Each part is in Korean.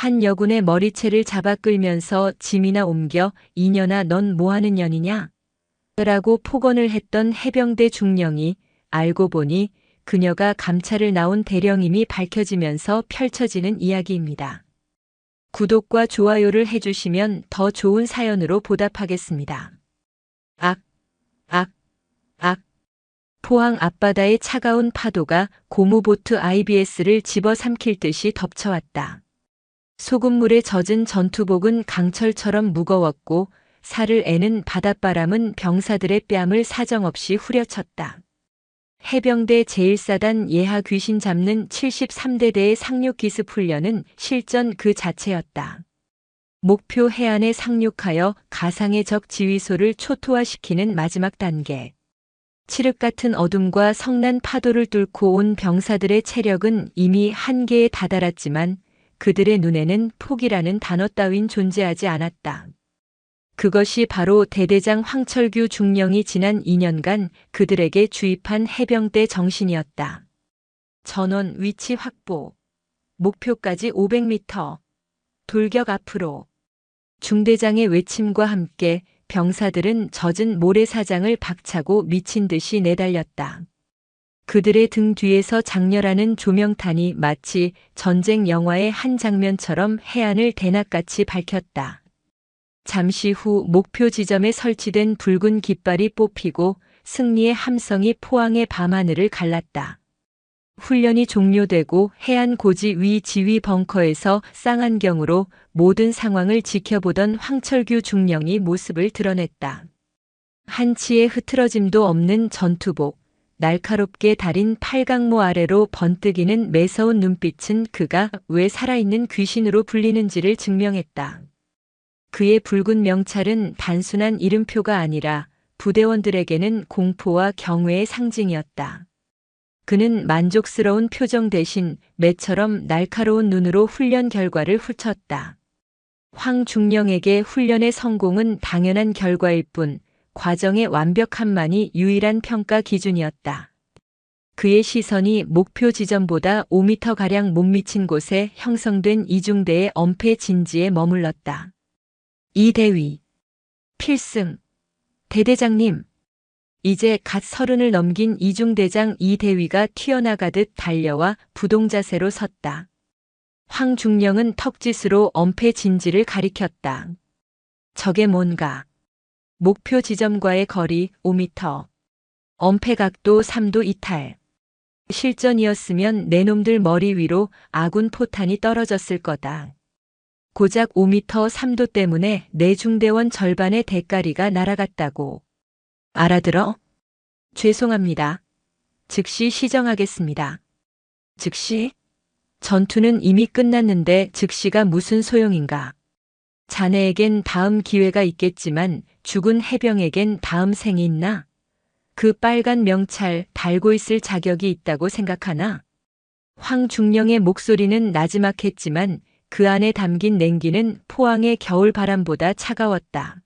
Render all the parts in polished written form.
한 여군의 머리채를 잡아 끌면서 짐이나 옮겨 이년아 넌 뭐하는 년이냐? 라고 폭언을 했던 해병대 중령이 알고 보니 그녀가 감찰을 나온 대령임이 밝혀지면서 펼쳐지는 이야기입니다. 구독과 좋아요를 해주시면 더 좋은 사연으로 보답하겠습니다. 악, 악, 악. 포항 앞바다의 차가운 파도가 고무보트 IBS를 집어삼킬 듯이 덮쳐왔다. 소금물에 젖은 전투복은 강철처럼 무거웠고 살을 애는 바닷바람은 병사들의 뺨을 사정없이 후려쳤다. 해병대 제1사단 예하 귀신 잡는 73대대의 상륙기습 훈련은 실전 그 자체였다. 목표 해안에 상륙하여 가상의 적 지휘소를 초토화시키는 마지막 단계. 칠흑 같은 어둠과 성난 파도를 뚫고 온 병사들의 체력은 이미 한계에 다다랐지만 그들의 눈에는 포기라는 단어 따윈 존재하지 않았다. 그것이 바로 대대장 황철규 중령이 지난 2년간 그들에게 주입한 해병대 정신이었다. 전원 위치 확보. 목표까지 500m. 돌격 앞으로. 중대장의 외침과 함께 병사들은 젖은 모래사장을 박차고 미친 듯이 내달렸다. 그들의 등 뒤에서 장렬하는 조명탄이 마치 전쟁 영화의 한 장면처럼 해안을 대낮같이 밝혔다. 잠시 후 목표 지점에 설치된 붉은 깃발이 뽑히고 승리의 함성이 포항의 밤하늘을 갈랐다. 훈련이 종료되고 해안 고지 위 지휘 벙커에서 쌍안경으로 모든 상황을 지켜보던 황철규 중령이 모습을 드러냈다. 한치의 흐트러짐도 없는 전투복, 날카롭게 달인 팔강모 아래로 번뜩이는 매서운 눈빛은 그가 왜 살아있는 귀신으로 불리는지를 증명했다. 그의 붉은 명찰은 단순한 이름표가 아니라 부대원들에게는 공포와 경외의 상징이었다. 그는 만족스러운 표정 대신 매처럼 날카로운 눈으로 훈련 결과를 훑었다. 황 중령에게 훈련의 성공은 당연한 결과일 뿐 과정의 완벽함만이 유일한 평가 기준이었다. 그의 시선이 목표 지점보다 5m가량 못 미친 곳에 형성된 이중대의 엄폐 진지에 머물렀다. 이대위. 필승. 대대장님. 이제 갓 30을 넘긴 이중대장 이대위가 튀어나가듯 달려와 부동자세로 섰다. 황중령은 턱짓으로 엄폐 진지를 가리켰다. 저게 뭔가. 목표 지점과의 거리 5m. 엄폐 각도 3도 이탈. 실전이었으면 내 놈들 머리 위로 아군 포탄이 떨어졌을 거다. 고작 5m 3도 때문에 내 중대원 절반의 대가리가 날아갔다고. 알아들어? 죄송합니다. 즉시 시정하겠습니다. 즉시? 전투는 이미 끝났는데 즉시가 무슨 소용인가. 자네에겐 다음 기회가 있겠지만 죽은 해병에겐 다음 생이 있나? 그 빨간 명찰 달고 있을 자격이 있다고 생각하나? 황중령의 목소리는 나지막했지만 그 안에 담긴 냉기는 포항의 겨울 바람보다 차가웠다.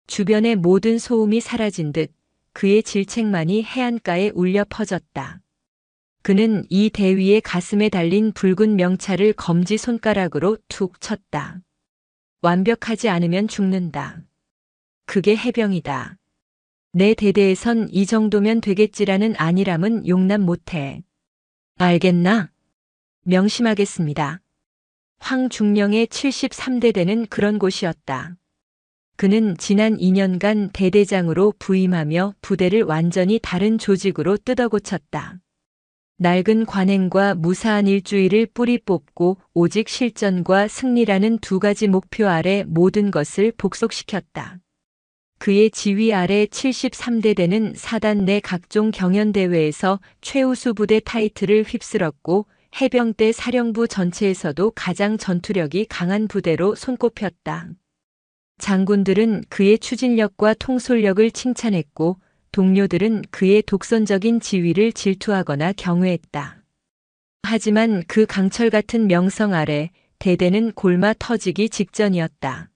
주변의 모든 소음이 사라진 듯 그의 질책만이 해안가에 울려 퍼졌다. 그는 이 대위의 가슴에 달린 붉은 명찰을 검지 손가락으로 툭 쳤다. 완벽하지 않으면 죽는다. 그게 해병이다. 내 대대에선 이 정도면 되겠지라는 안일함은 용납 못해. 알겠나? 명심하겠습니다. 황중령의 73대대는 그런 곳이었다. 그는 지난 2년간 대대장으로 부임하며 부대를 완전히 다른 조직으로 뜯어고쳤다. 낡은 관행과 무사한 일주일을 뿌리 뽑고 오직 실전과 승리라는 두 가지 목표 아래 모든 것을 복속시켰다. 그의 지휘 아래 73대대는 사단 내 각종 경연대회에서 최우수 부대 타이틀을 휩쓸었고 해병대 사령부 전체에서도 가장 전투력이 강한 부대로 손꼽혔다. 장군들은 그의 추진력과 통솔력을 칭찬했고 동료들은 그의 독선적인 지위를 질투하거나 경외했다. 하지만 그 강철 같은 명성 아래 대대는 골마 터지기 직전이었다.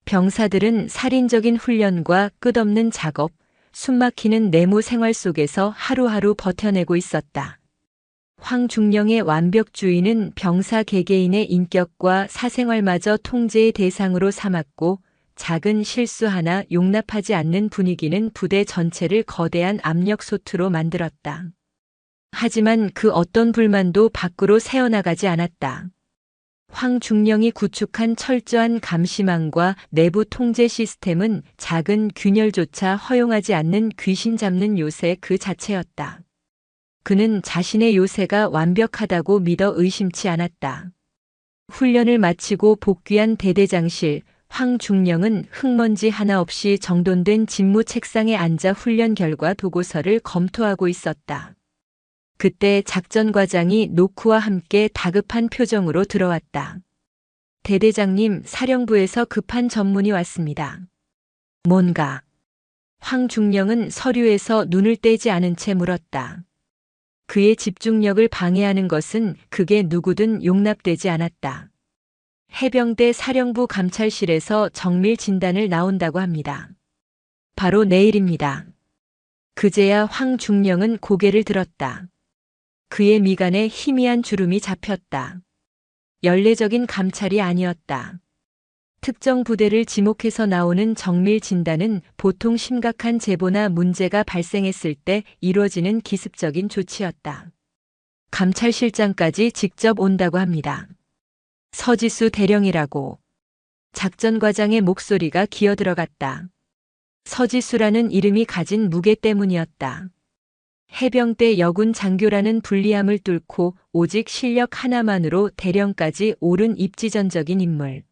병사들은 살인적인 훈련과 끝없는 작업, 숨막히는 내무 생활 속에서 하루하루 버텨내고 있었다. 황중령의 완벽주의는 병사 개개인의 인격과 사생활마저 통제의 대상으로 삼았고 작은 실수 하나 용납하지 않는 분위기는 부대 전체를 거대한 압력솥으로 만들었다. 하지만 그 어떤 불만도 밖으로 새어나가지 않았다. 황중령이 구축한 철저한 감시망과 내부 통제 시스템은 작은 균열조차 허용하지 않는 귀신 잡는 요새 그 자체였다. 그는 자신의 요새가 완벽하다고 믿어 의심치 않았다. 훈련을 마치고 복귀한 대대장실, 황중령은 흙먼지 하나 없이 정돈된 집무 책상에 앉아 훈련 결과 보고서를 검토하고 있었다. 그때 작전과장이 노크와 함께 다급한 표정으로 들어왔다. 대대장님, 사령부에서 급한 전문이 왔습니다. 뭔가? 황중령은 서류에서 눈을 떼지 않은 채 물었다. 그의 집중력을 방해하는 것은 극에 누구든 용납되지 않았다. 해병대 사령부 감찰실에서 정밀 진단을 나온다고 합니다. 바로 내일입니다. 그제야 황중령은 고개를 들었다. 그의 미간에 희미한 주름이 잡혔다. 연례적인 감찰이 아니었다. 특정 부대를 지목해서 나오는 정밀 진단은 보통 심각한 제보나 문제가 발생했을 때 이루어지는 기습적인 조치였다. 감찰실장까지 직접 온다고 합니다. 서지수 대령이라고. 작전과장의 목소리가 기어들어갔다. 서지수라는 이름이 가진 무게 때문이었다. 해병대 여군 장교라는 불리함을 뚫고 오직 실력 하나만으로 대령까지 오른 입지전적인 인물.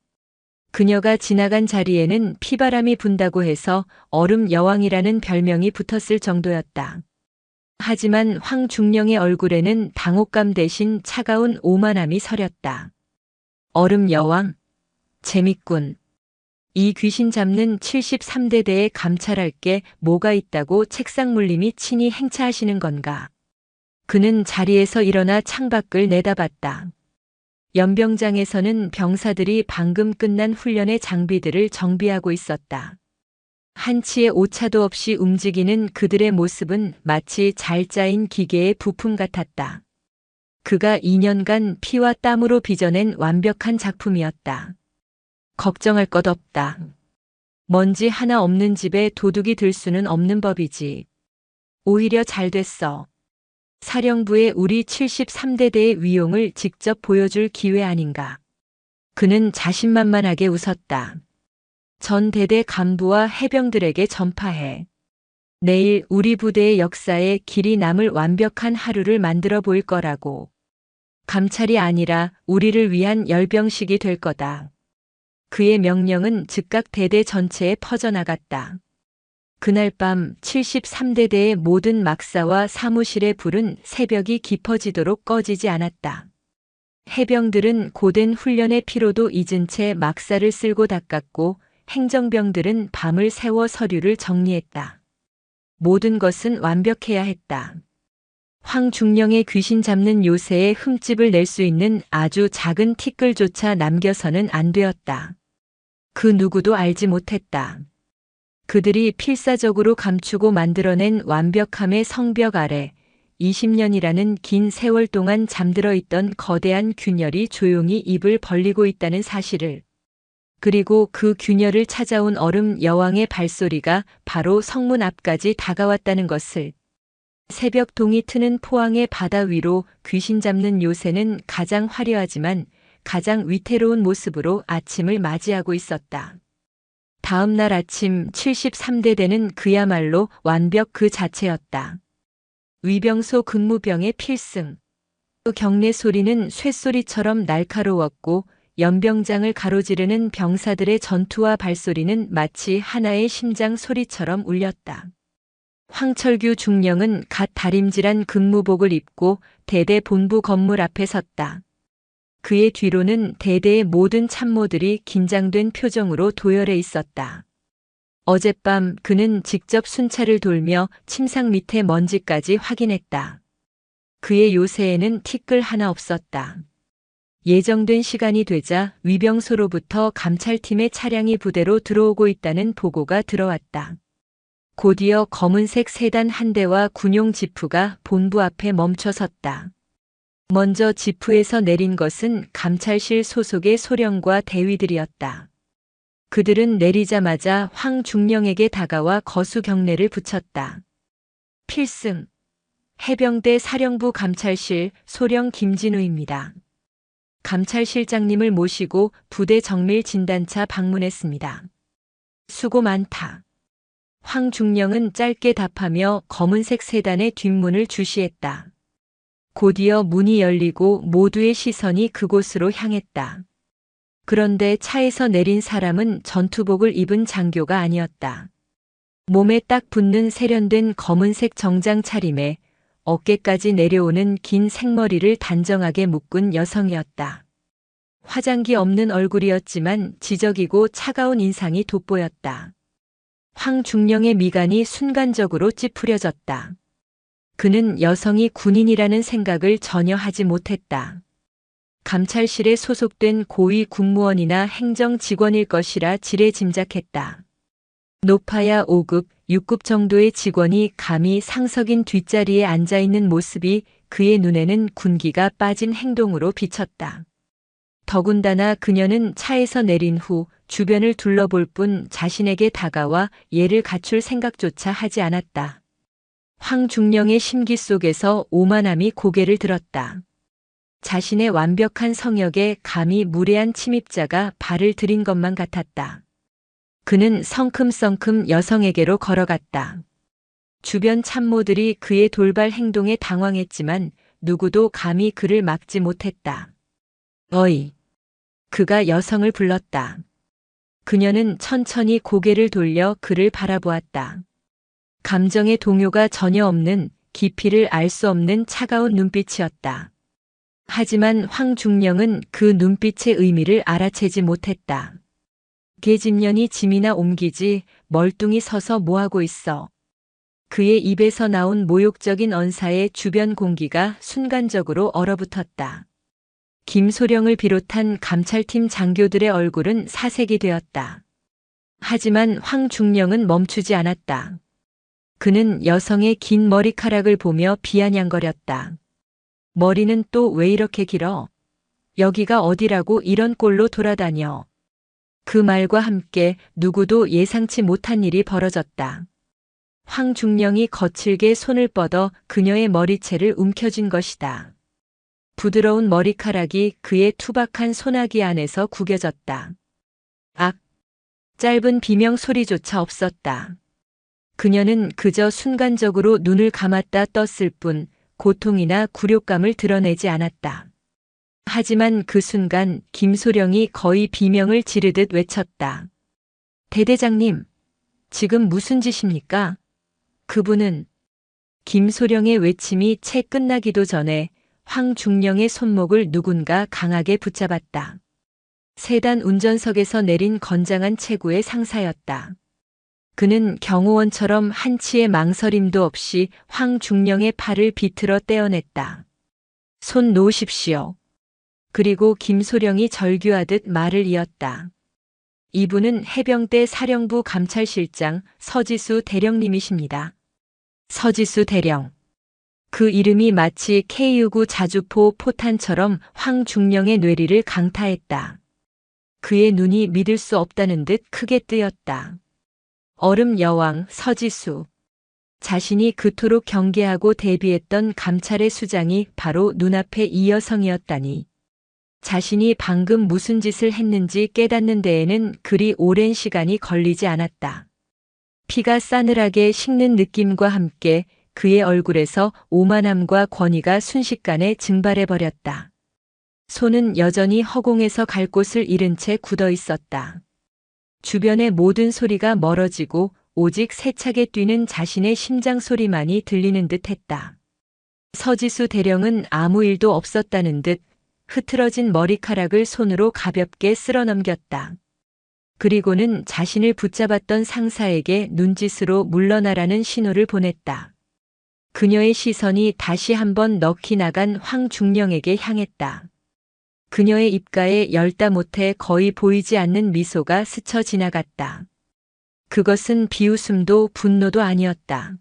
그녀가 지나간 자리에는 피바람이 분다고 해서 얼음 여왕이라는 별명이 붙었을 정도였다. 하지만 황중령의 얼굴에는 당혹감 대신 차가운 오만함이 서렸다. 얼음 여왕? 재밌군. 이 귀신 잡는 73대대에 감찰할 게 뭐가 있다고 책상 물림이 친히 행차하시는 건가? 그는 자리에서 일어나 창밖을 내다봤다. 연병장에서는 병사들이 방금 끝난 훈련의 장비들을 정비하고 있었다. 한치의 오차도 없이 움직이는 그들의 모습은 마치 잘 짜인 기계의 부품 같았다. 그가 2년간 피와 땀으로 빚어낸 완벽한 작품이었다. 걱정할 것 없다. 먼지 하나 없는 집에 도둑이 들 수는 없는 법이지. 오히려 잘 됐어. 사령부에 우리 73대대의 위용을 직접 보여줄 기회 아닌가. 그는 자신만만하게 웃었다. 전 대대 간부와 해병들에게 전파해. 내일 우리 부대의 역사에 길이 남을 완벽한 하루를 만들어 보일 거라고. 감찰이 아니라 우리를 위한 열병식이 될 거다. 그의 명령은 즉각 대대 전체에 퍼져나갔다. 그날 밤 73대대의 모든 막사와 사무실의 불은 새벽이 깊어지도록 꺼지지 않았다. 해병들은 고된 훈련의 피로도 잊은 채 막사를 쓸고 닦았고 행정병들은 밤을 새워 서류를 정리했다. 모든 것은 완벽해야 했다. 황중령의 귀신 잡는 요새에 흠집을 낼 수 있는 아주 작은 티끌조차 남겨서는 안 되었다. 그 누구도 알지 못했다. 그들이 필사적으로 감추고 만들어낸 완벽함의 성벽 아래 20년이라는 긴 세월 동안 잠들어 있던 거대한 균열이 조용히 입을 벌리고 있다는 사실을, 그리고 그 균열을 찾아온 얼음 여왕의 발소리가 바로 성문 앞까지 다가왔다는 것을. 새벽 동이 트는 포항의 바다 위로 귀신 잡는 요새는 가장 화려하지만 가장 위태로운 모습으로 아침을 맞이하고 있었다. 다음 날 아침 73대대는 그야말로 완벽 그 자체였다. 위병소 근무병의 필승. 그 경례 소리는 쇠소리처럼 날카로웠고 연병장을 가로지르는 병사들의 전투와 발소리는 마치 하나의 심장 소리처럼 울렸다. 황철규 중령은 갓 다림질한 근무복을 입고 대대 본부 건물 앞에 섰다. 그의 뒤로는 대대의 모든 참모들이 긴장된 표정으로 도열해 있었다. 어젯밤 그는 직접 순찰을 돌며 침상 밑의 먼지까지 확인했다. 그의 요새에는 티끌 하나 없었다. 예정된 시간이 되자 위병소로부터 감찰팀의 차량이 부대로 들어오고 있다는 보고가 들어왔다. 곧이어 검은색 세단 한 대와 군용 지프가 본부 앞에 멈춰 섰다. 먼저 지프에서 내린 것은 감찰실 소속의 소령과 대위들이었다. 그들은 내리자마자 황중령에게 다가와 거수 경례를 붙였다. 필승, 해병대 사령부 감찰실 소령 김진우입니다. 감찰실장님을 모시고 부대 정밀 진단차 방문했습니다. 수고 많다. 황중령은 짧게 답하며 검은색 세단의 뒷문을 주시했다. 곧이어 문이 열리고 모두의 시선이 그곳으로 향했다. 그런데 차에서 내린 사람은 전투복을 입은 장교가 아니었다. 몸에 딱 붙는 세련된 검은색 정장 차림에 어깨까지 내려오는 긴 생머리를 단정하게 묶은 여성이었다. 화장기 없는 얼굴이었지만 지적이고 차가운 인상이 돋보였다. 황중령의 미간이 순간적으로 찌푸려졌다. 그는 여성이 군인이라는 생각을 전혀 하지 못했다. 감찰실에 소속된 고위 군무원이나 행정 직원일 것이라 지레 짐작했다. 높아야 5급, 6급 정도의 직원이 감히 상석인 뒷자리에 앉아있는 모습이 그의 눈에는 군기가 빠진 행동으로 비쳤다. 더군다나 그녀는 차에서 내린 후 주변을 둘러볼 뿐 자신에게 다가와 예를 갖출 생각조차 하지 않았다. 황중령의 심기 속에서 오만함이 고개를 들었다. 자신의 완벽한 성역에 감히 무례한 침입자가 발을 들인 것만 같았다. 그는 성큼성큼 여성에게로 걸어갔다. 주변 참모들이 그의 돌발 행동에 당황했지만 누구도 감히 그를 막지 못했다. 어이! 그가 여성을 불렀다. 그녀는 천천히 고개를 돌려 그를 바라보았다. 감정의 동요가 전혀 없는 깊이를 알 수 없는 차가운 눈빛이었다. 하지만 황중령은 그 눈빛의 의미를 알아채지 못했다. 계집년이 짐이나 옮기지 멀뚱히 서서 뭐하고 있어. 그의 입에서 나온 모욕적인 언사에 주변 공기가 순간적으로 얼어붙었다. 김소령을 비롯한 감찰팀 장교들의 얼굴은 사색이 되었다. 하지만 황중령은 멈추지 않았다. 그는 여성의 긴 머리카락을 보며 비아냥거렸다. 머리는 또 왜 이렇게 길어? 여기가 어디라고 이런 꼴로 돌아다녀? 그 말과 함께 누구도 예상치 못한 일이 벌어졌다. 황중령이 거칠게 손을 뻗어 그녀의 머리채를 움켜쥔 것이다. 부드러운 머리카락이 그의 투박한 소나기 안에서 구겨졌다. 악! 짧은 비명 소리조차 없었다. 그녀는 그저 순간적으로 눈을 감았다 떴을 뿐 고통이나 굴욕감을 드러내지 않았다. 하지만 그 순간 김소령이 거의 비명을 지르듯 외쳤다. 대대장님, 지금 무슨 짓입니까? 그분은 김소령의 외침이 채 끝나기도 전에 황중령의 손목을 누군가 강하게 붙잡았다. 세단 운전석에서 내린 건장한 체구의 상사였다. 그는 경호원처럼 한치의 망설임도 없이 황중령의 팔을 비틀어 떼어냈다. 손 놓으십시오. 그리고 김소령이 절규하듯 말을 이었다. 이분은 해병대 사령부 감찰실장 서지수 대령님이십니다. 서지수 대령. 그 이름이 마치 K-59 자주포 포탄처럼 황중령의 뇌리를 강타했다. 그의 눈이 믿을 수 없다는 듯 크게 뜨였다. 얼음 여왕 서지수. 자신이 그토록 경계하고 대비했던 감찰의 수장이 바로 눈앞에 이 여성이었다니. 자신이 방금 무슨 짓을 했는지 깨닫는 데에는 그리 오랜 시간이 걸리지 않았다. 피가 싸늘하게 식는 느낌과 함께 그의 얼굴에서 오만함과 권위가 순식간에 증발해버렸다. 손은 여전히 허공에서 갈 곳을 잃은 채 굳어 있었다. 주변의 모든 소리가 멀어지고 오직 세차게 뛰는 자신의 심장 소리만이 들리는 듯 했다. 서지수 대령은 아무 일도 없었다는 듯 흐트러진 머리카락을 손으로 가볍게 쓸어 넘겼다. 그리고는 자신을 붙잡았던 상사에게 눈짓으로 물러나라는 신호를 보냈다. 그녀의 시선이 다시 한번 넋이 나간 황중령에게 향했다. 그녀의 입가에 열다 못해 거의 보이지 않는 미소가 스쳐 지나갔다. 그것은 비웃음도 분노도 아니었다.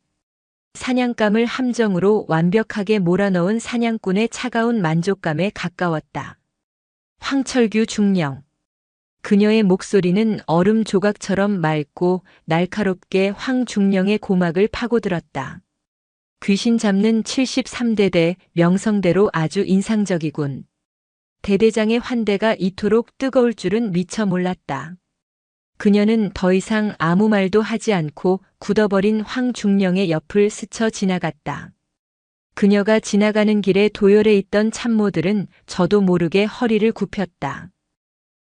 사냥감을 함정으로 완벽하게 몰아넣은 사냥꾼의 차가운 만족감에 가까웠다. 황철규 중령. 그녀의 목소리는 얼음 조각처럼 맑고 날카롭게 황중령의 고막을 파고들었다. 귀신 잡는 73대대 명성대로 아주 인상적이군. 대대장의 환대가 이토록 뜨거울 줄은 미처 몰랐다. 그녀는 더 이상 아무 말도 하지 않고 굳어버린 황중령의 옆을 스쳐 지나갔다. 그녀가 지나가는 길에 도열해 있던 참모들은 저도 모르게 허리를 굽혔다.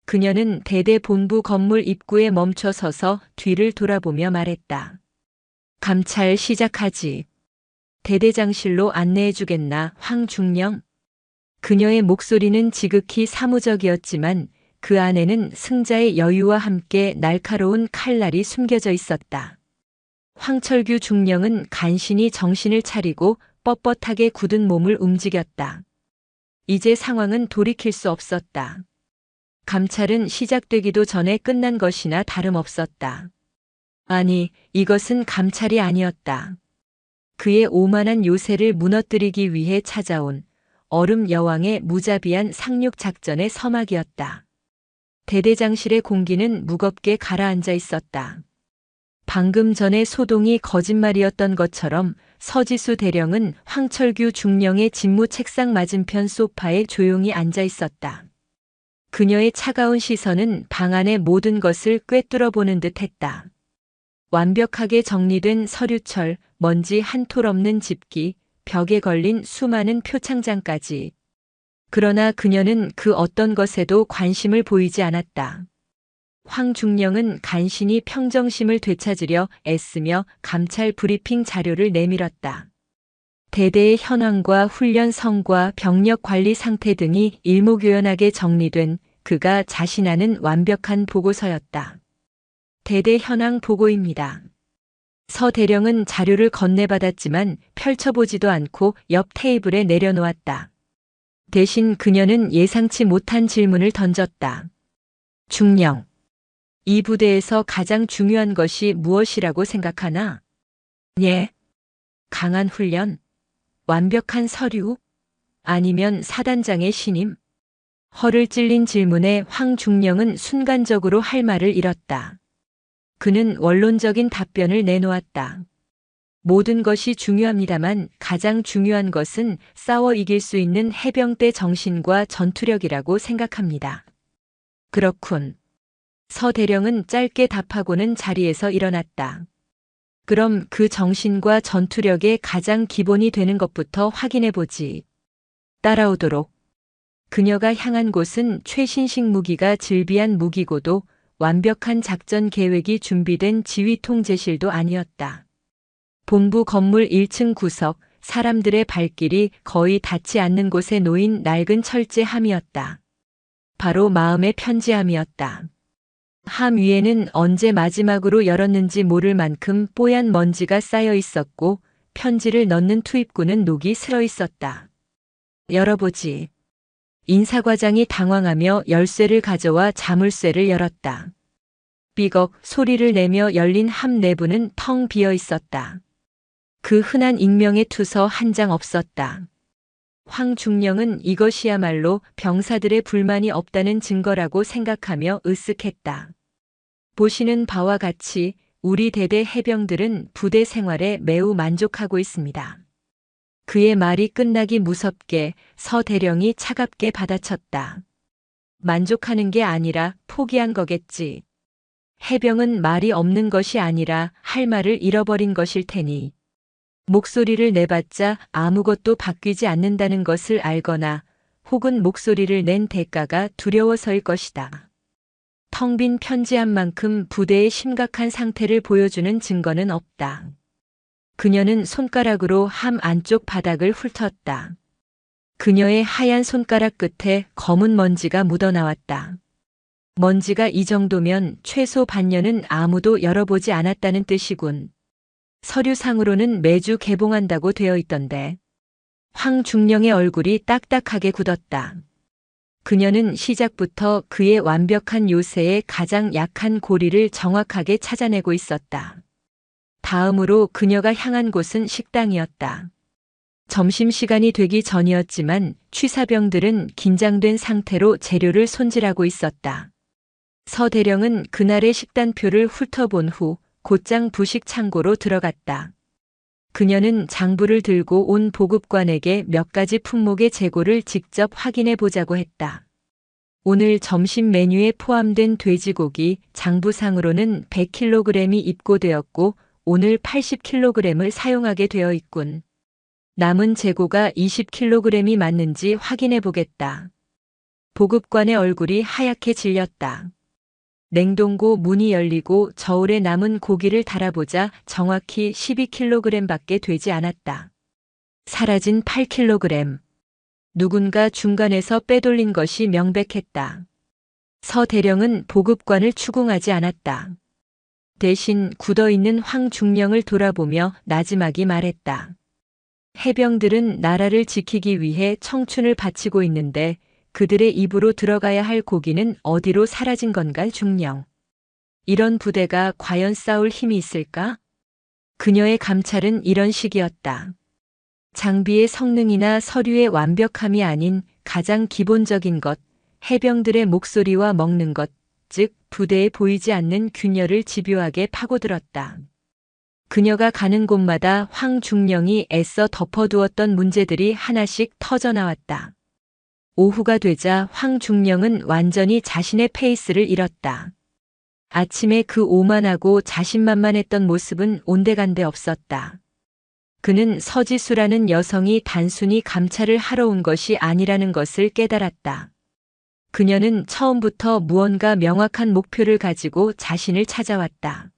그녀는 대대 본부 건물 입구에 멈춰 서서 뒤를 돌아보며 말했다. 감찰 시작하지. 대대장실로 안내해 주겠나, 황중령? 그녀의 목소리는 지극히 사무적이었지만 그 안에는 승자의 여유와 함께 날카로운 칼날이 숨겨져 있었다. 황철규 중령은 간신히 정신을 차리고 뻣뻣하게 굳은 몸을 움직였다. 이제 상황은 돌이킬 수 없었다. 감찰은 시작되기도 전에 끝난 것이나 다름없었다. 아니, 이것은 감찰이 아니었다. 그의 오만한 요새를 무너뜨리기 위해 찾아온 얼음 여왕의 무자비한 상륙 작전의 서막이었다. 대대장실의 공기는 무겁게 가라앉아 있었다. 방금 전에 소동이 거짓말이었던 것처럼 서지수 대령은 황철규 중령의 집무 책상 맞은편 소파에 조용히 앉아 있었다. 그녀의 차가운 시선은 방 안의 모든 것을 꿰뚫어 보는 듯 했다. 완벽하게 정리된 서류철, 먼지 한 톨 없는 집기, 벽에 걸린 수많은 표창장까지. 그러나 그녀는 그 어떤 것에도 관심을 보이지 않았다. 황중령은 간신히 평정심을 되찾으려 애쓰며 감찰 브리핑 자료를 내밀었다. 대대의 현황과 훈련 성과 병력 관리 상태 등이 일목요연하게 정리된 그가 자신하는 완벽한 보고서였다. 대대 현황 보고입니다. 서 대령은 자료를 건네받았지만 펼쳐보지도 않고 옆 테이블에 내려놓았다. 대신 그녀는 예상치 못한 질문을 던졌다. 중령. 이 부대에서 가장 중요한 것이 무엇이라고 생각하나? 예. 강한 훈련? 완벽한 서류? 아니면 사단장의 신임? 허를 찔린 질문에 황중령은 순간적으로 할 말을 잃었다. 그는 원론적인 답변을 내놓았다. 모든 것이 중요합니다만 가장 중요한 것은 싸워 이길 수 있는 해병대 정신과 전투력이라고 생각합니다. 그렇군. 서 대령은 짧게 답하고는 자리에서 일어났다. 그럼 그 정신과 전투력의 가장 기본이 되는 것부터 확인해 보지. 따라오도록. 그녀가 향한 곳은 최신식 무기가 즐비한 무기고도 완벽한 작전 계획이 준비된 지휘 통제실도 아니었다. 본부 건물 1층 구석, 사람들의 발길이 거의 닿지 않는 곳에 놓인 낡은 철제함이었다. 바로 마음의 편지함이었다. 함 위에는 언제 마지막으로 열었는지 모를 만큼 뽀얀 먼지가 쌓여 있었고 편지를 넣는 투입구는 녹이 슬어 있었다. 열어보지. 인사과장이 당황하며 열쇠를 가져와 자물쇠를 열었다. 삐걱 소리를 내며 열린 함 내부는 텅 비어 있었다. 그 흔한 익명의 투서 한 장 없었다. 황중령은 이것이야말로 병사들의 불만이 없다는 증거라고 생각하며 으쓱했다. 보시는 바와 같이 우리 대대 해병들은 부대 생활에 매우 만족하고 있습니다. 그의 말이 끝나기 무섭게 서 대령이 차갑게 받아쳤다. 만족하는 게 아니라 포기한 거겠지. 해병은 말이 없는 것이 아니라 할 말을 잃어버린 것일 테니. 목소리를 내봤자 아무것도 바뀌지 않는다는 것을 알거나 혹은 목소리를 낸 대가가 두려워서일 것이다. 텅 빈 편지한 만큼 부대의 심각한 상태를 보여주는 증거는 없다. 그녀는 손가락으로 함 안쪽 바닥을 훑었다. 그녀의 하얀 손가락 끝에 검은 먼지가 묻어나왔다. 먼지가 이 정도면 최소 반년은 아무도 열어보지 않았다는 뜻이군. 서류상으로는 매주 개봉한다고 되어 있던데. 황중령의 얼굴이 딱딱하게 굳었다. 그녀는 시작부터 그의 완벽한 요새의 가장 약한 고리를 정확하게 찾아내고 있었다. 다음으로 그녀가 향한 곳은 식당이었다. 점심시간이 되기 전이었지만 취사병들은 긴장된 상태로 재료를 손질하고 있었다. 서 대령은 그날의 식단표를 훑어본 후 곧장 부식 창고로 들어갔다. 그녀는 장부를 들고 온 보급관에게 몇 가지 품목의 재고를 직접 확인해 보자고 했다. 오늘 점심 메뉴에 포함된 돼지고기 장부상으로는 100kg이 입고되었고 오늘 80kg을 사용하게 되어 있군. 남은 재고가 20kg이 맞는지 확인해 보겠다. 보급관의 얼굴이 하얗게 질렸다. 냉동고 문이 열리고 저울에 남은 고기를 달아보자 정확히 12kg밖에 되지 않았다. 사라진 8kg. 누군가 중간에서 빼돌린 것이 명백했다. 서 대령은 보급관을 추궁하지 않았다. 대신 굳어있는 황중령을 돌아보며 나지막이 말했다. 해병들은 나라를 지키기 위해 청춘을 바치고 있는데 그들의 입으로 들어가야 할 고기는 어디로 사라진 건가 중령. 이런 부대가 과연 싸울 힘이 있을까? 그녀의 감찰은 이런 식이었다. 장비의 성능이나 서류의 완벽함이 아닌 가장 기본적인 것, 해병들의 목소리와 먹는 것, 즉 부대에 보이지 않는 균열을 집요하게 파고들었다. 그녀가 가는 곳마다 황중령이 애써 덮어두었던 문제들이 하나씩 터져나왔다. 오후가 되자 황중령은 완전히 자신의 페이스를 잃었다. 아침에 그 오만하고 자신만만했던 모습은 온데간데 없었다. 그는 서지수라는 여성이 단순히 감찰을 하러 온 것이 아니라는 것을 깨달았다. 그녀는 처음부터 무언가 명확한 목표를 가지고 자신을 찾아왔다.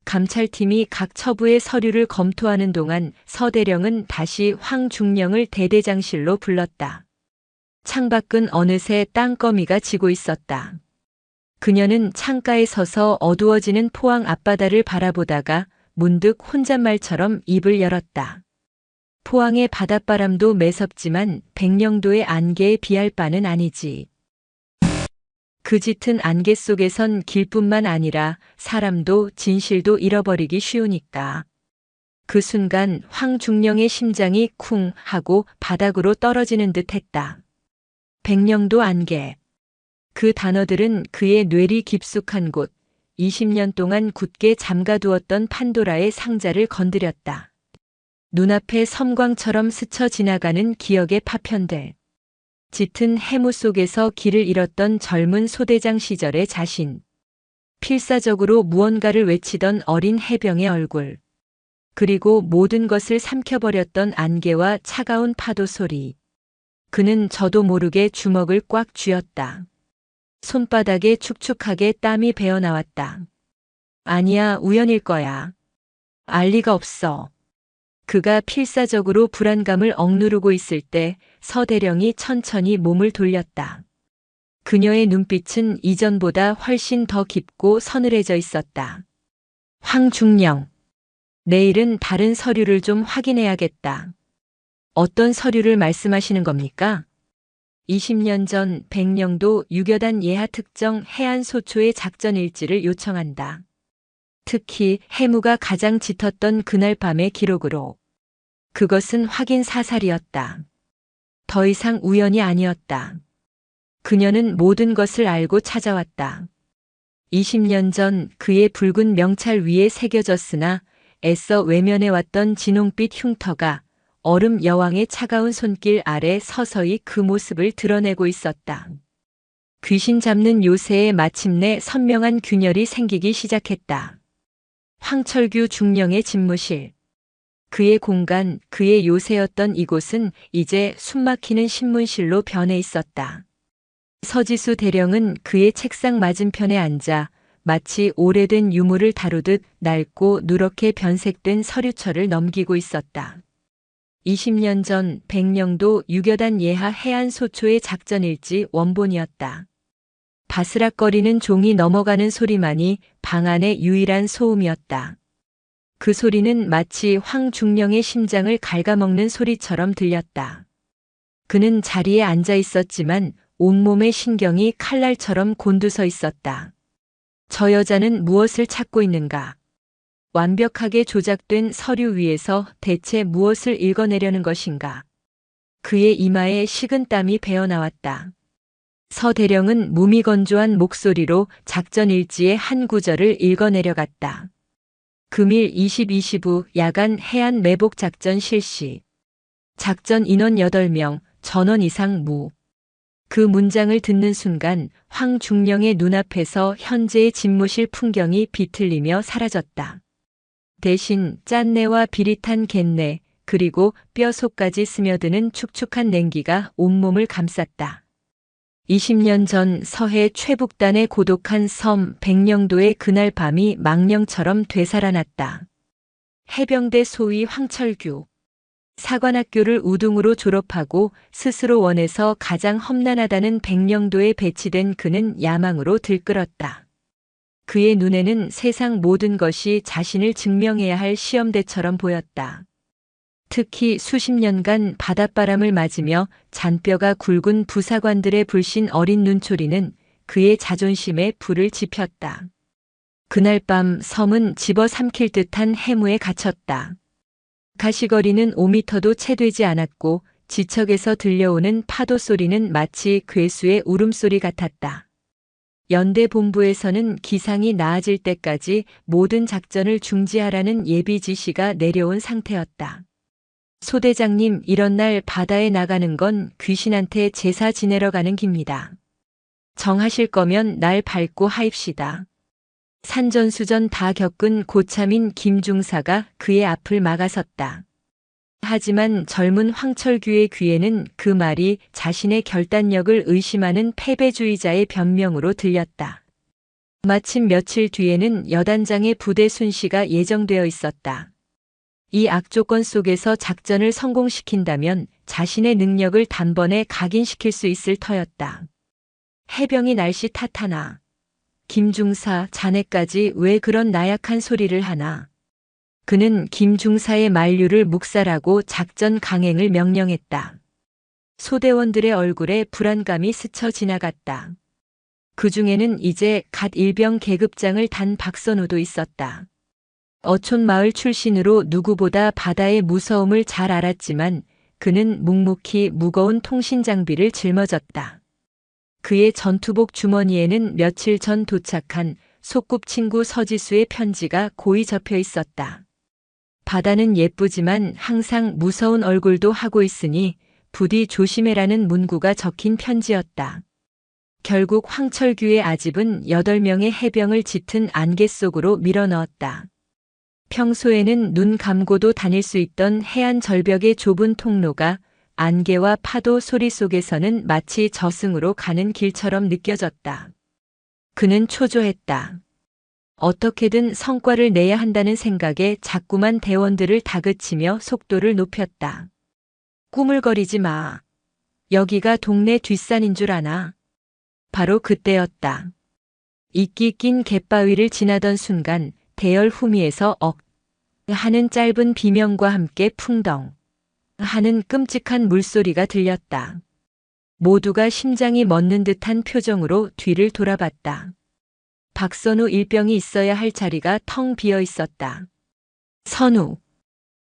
감찰팀이 각 처부의 서류를 검토하는 동안 서 대령은 다시 황중령을 대대장실로 불렀다. 창밖은 어느새 땅거미가 지고 있었다. 그녀는 창가에 서서 어두워지는 포항 앞바다를 바라보다가 문득 혼잣말처럼 입을 열었다. 포항의 바닷바람도 매섭지만 백령도의 안개에 비할 바는 아니지. 그 짙은 안개 속에선 길뿐만 아니라 사람도 진실도 잃어버리기 쉬우니까. 그 순간 황중령의 심장이 쿵 하고 바닥으로 떨어지는 듯 했다. 백령도 안개. 그 단어들은 그의 뇌리 깊숙한 곳, 20년 동안 굳게 잠가두었던 판도라의 상자를 건드렸다. 눈앞에 섬광처럼 스쳐 지나가는 기억의 파편들. 짙은 해무 속에서 길을 잃었던 젊은 소대장 시절의 자신. 필사적으로 무언가를 외치던 어린 해병의 얼굴. 그리고 모든 것을 삼켜버렸던 안개와 차가운 파도 소리. 그는 저도 모르게 주먹을 꽉 쥐었다. 손바닥에 축축하게 땀이 배어나왔다. 아니야, 우연일 거야. 알 리가 없어. 그가 필사적으로 불안감을 억누르고 있을 때 서대령이 천천히 몸을 돌렸다. 그녀의 눈빛은 이전보다 훨씬 더 깊고 서늘해져 있었다. 황중령. 내일은 다른 서류를 좀 확인해야겠다. 어떤 서류를 말씀하시는 겁니까? 20년 전 백령도 유교단 예하 특정 해안소초의 작전 일지를 요청한다. 특히 해무가 가장 짙었던 그날 밤의 기록으로. 그것은 확인 사살이었다. 더 이상 우연이 아니었다. 그녀는 모든 것을 알고 찾아왔다. 20년 전 그의 붉은 명찰 위에 새겨졌으나 애써 외면해왔던 진홍빛 흉터가 얼음 여왕의 차가운 손길 아래 서서히 그 모습을 드러내고 있었다. 귀신 잡는 요새에 마침내 선명한 균열이 생기기 시작했다. 황철규 중령의 집무실. 그의 공간, 그의 요새였던 이곳은 이제 숨막히는 신문실로 변해 있었다. 서지수 대령은 그의 책상 맞은편에 앉아 마치 오래된 유물을 다루듯 낡고 누렇게 변색된 서류철을 넘기고 있었다. 20년 전 백령도 유교단 예하 해안소초의 작전일지 원본이었다. 바스락거리는 종이 넘어가는 소리만이 방 안의 유일한 소음이었다. 그 소리는 마치 황중령의 심장을 갉아먹는 소리처럼 들렸다. 그는 자리에 앉아 있었지만 온몸의 신경이 칼날처럼 곤두서 있었다. 저 여자는 무엇을 찾고 있는가? 완벽하게 조작된 서류 위에서 대체 무엇을 읽어내려는 것인가. 그의 이마에 식은땀이 배어나왔다. 서 대령은 무미건조한 목소리로 작전 일지의 한 구절을 읽어내려갔다. 금일 22시 야간 해안 매복 작전 실시. 작전 인원 8명, 전원 이상 무. 그 문장을 듣는 순간 황중령의 눈앞에서 현재의 집무실 풍경이 비틀리며 사라졌다. 대신 짠내와 비릿한 갯내, 그리고 뼈속까지 스며드는 축축한 냉기가 온몸을 감쌌다. 20년 전 서해 최북단의 고독한 섬 백령도의 그날 밤이 망령처럼 되살아났다. 해병대 소위 황철규. 사관학교를 우등으로 졸업하고 스스로 원에서 가장 험난하다는 백령도에 배치된 그는 야망으로 들끓었다. 그의 눈에는 세상 모든 것이 자신을 증명해야 할 시험대처럼 보였다. 특히 수십 년간 바닷바람을 맞으며 잔뼈가 굵은 부사관들의 불신 어린 눈초리는 그의 자존심에 불을 지폈다. 그날 밤 섬은 집어삼킬 듯한 해무에 갇혔다. 가시거리는 5미터도 채 되지 않았고 지척에서 들려오는 파도 소리는 마치 괴수의 울음소리 같았다. 연대 본부에서는 기상이 나아질 때까지 모든 작전을 중지하라는 예비 지시가 내려온 상태였다. 소대장님, 이런 날 바다에 나가는 건 귀신한테 제사 지내러 가는 깁니다. 정하실 거면 날 밟고 하입시다. 산전수전 다 겪은 고참인 김중사가 그의 앞을 막아섰다. 하지만 젊은 황철규의 귀에는 그 말이 자신의 결단력을 의심하는 패배주의자의 변명으로 들렸다. 마침 며칠 뒤에는 여단장의 부대 순시가 예정되어 있었다. 이 악조건 속에서 작전을 성공시킨다면 자신의 능력을 단번에 각인시킬 수 있을 터였다. 해병이 날씨 탓하나. 김중사, 자네까지 왜 그런 나약한 소리를 하나. 그는 김중사의 만류를 묵살하고 작전 강행을 명령했다. 소대원들의 얼굴에 불안감이 스쳐 지나갔다. 그 중에는 이제 갓 일병 계급장을 단 박선우도 있었다. 어촌마을 출신으로 누구보다 바다의 무서움을 잘 알았지만 그는 묵묵히 무거운 통신장비를 짊어졌다. 그의 전투복 주머니에는 며칠 전 도착한 소꿉친구 서지수의 편지가 고이 접혀 있었다. 바다는 예쁘지만 항상 무서운 얼굴도 하고 있으니 부디 조심해라는 문구가 적힌 편지였다. 결국 황철규의 아집은 8명의 해병을 짙은 안개 속으로 밀어넣었다. 평소에는 눈 감고도 다닐 수 있던 해안 절벽의 좁은 통로가 안개와 파도 소리 속에서는 마치 저승으로 가는 길처럼 느껴졌다. 그는 초조했다. 어떻게든 성과를 내야 한다는 생각에 자꾸만 대원들을 다그치며 속도를 높였다. 꾸물거리지 마. 여기가 동네 뒷산인 줄 아나. 바로 그때였다. 이끼 낀 갯바위를 지나던 순간 대열 후미에서 억 하는 짧은 비명과 함께 풍덩 하는 끔찍한 물소리가 들렸다. 모두가 심장이 멎는 듯한 표정으로 뒤를 돌아봤다. 박선우 일병이 있어야 할 자리가 텅 비어 있었다. 선우.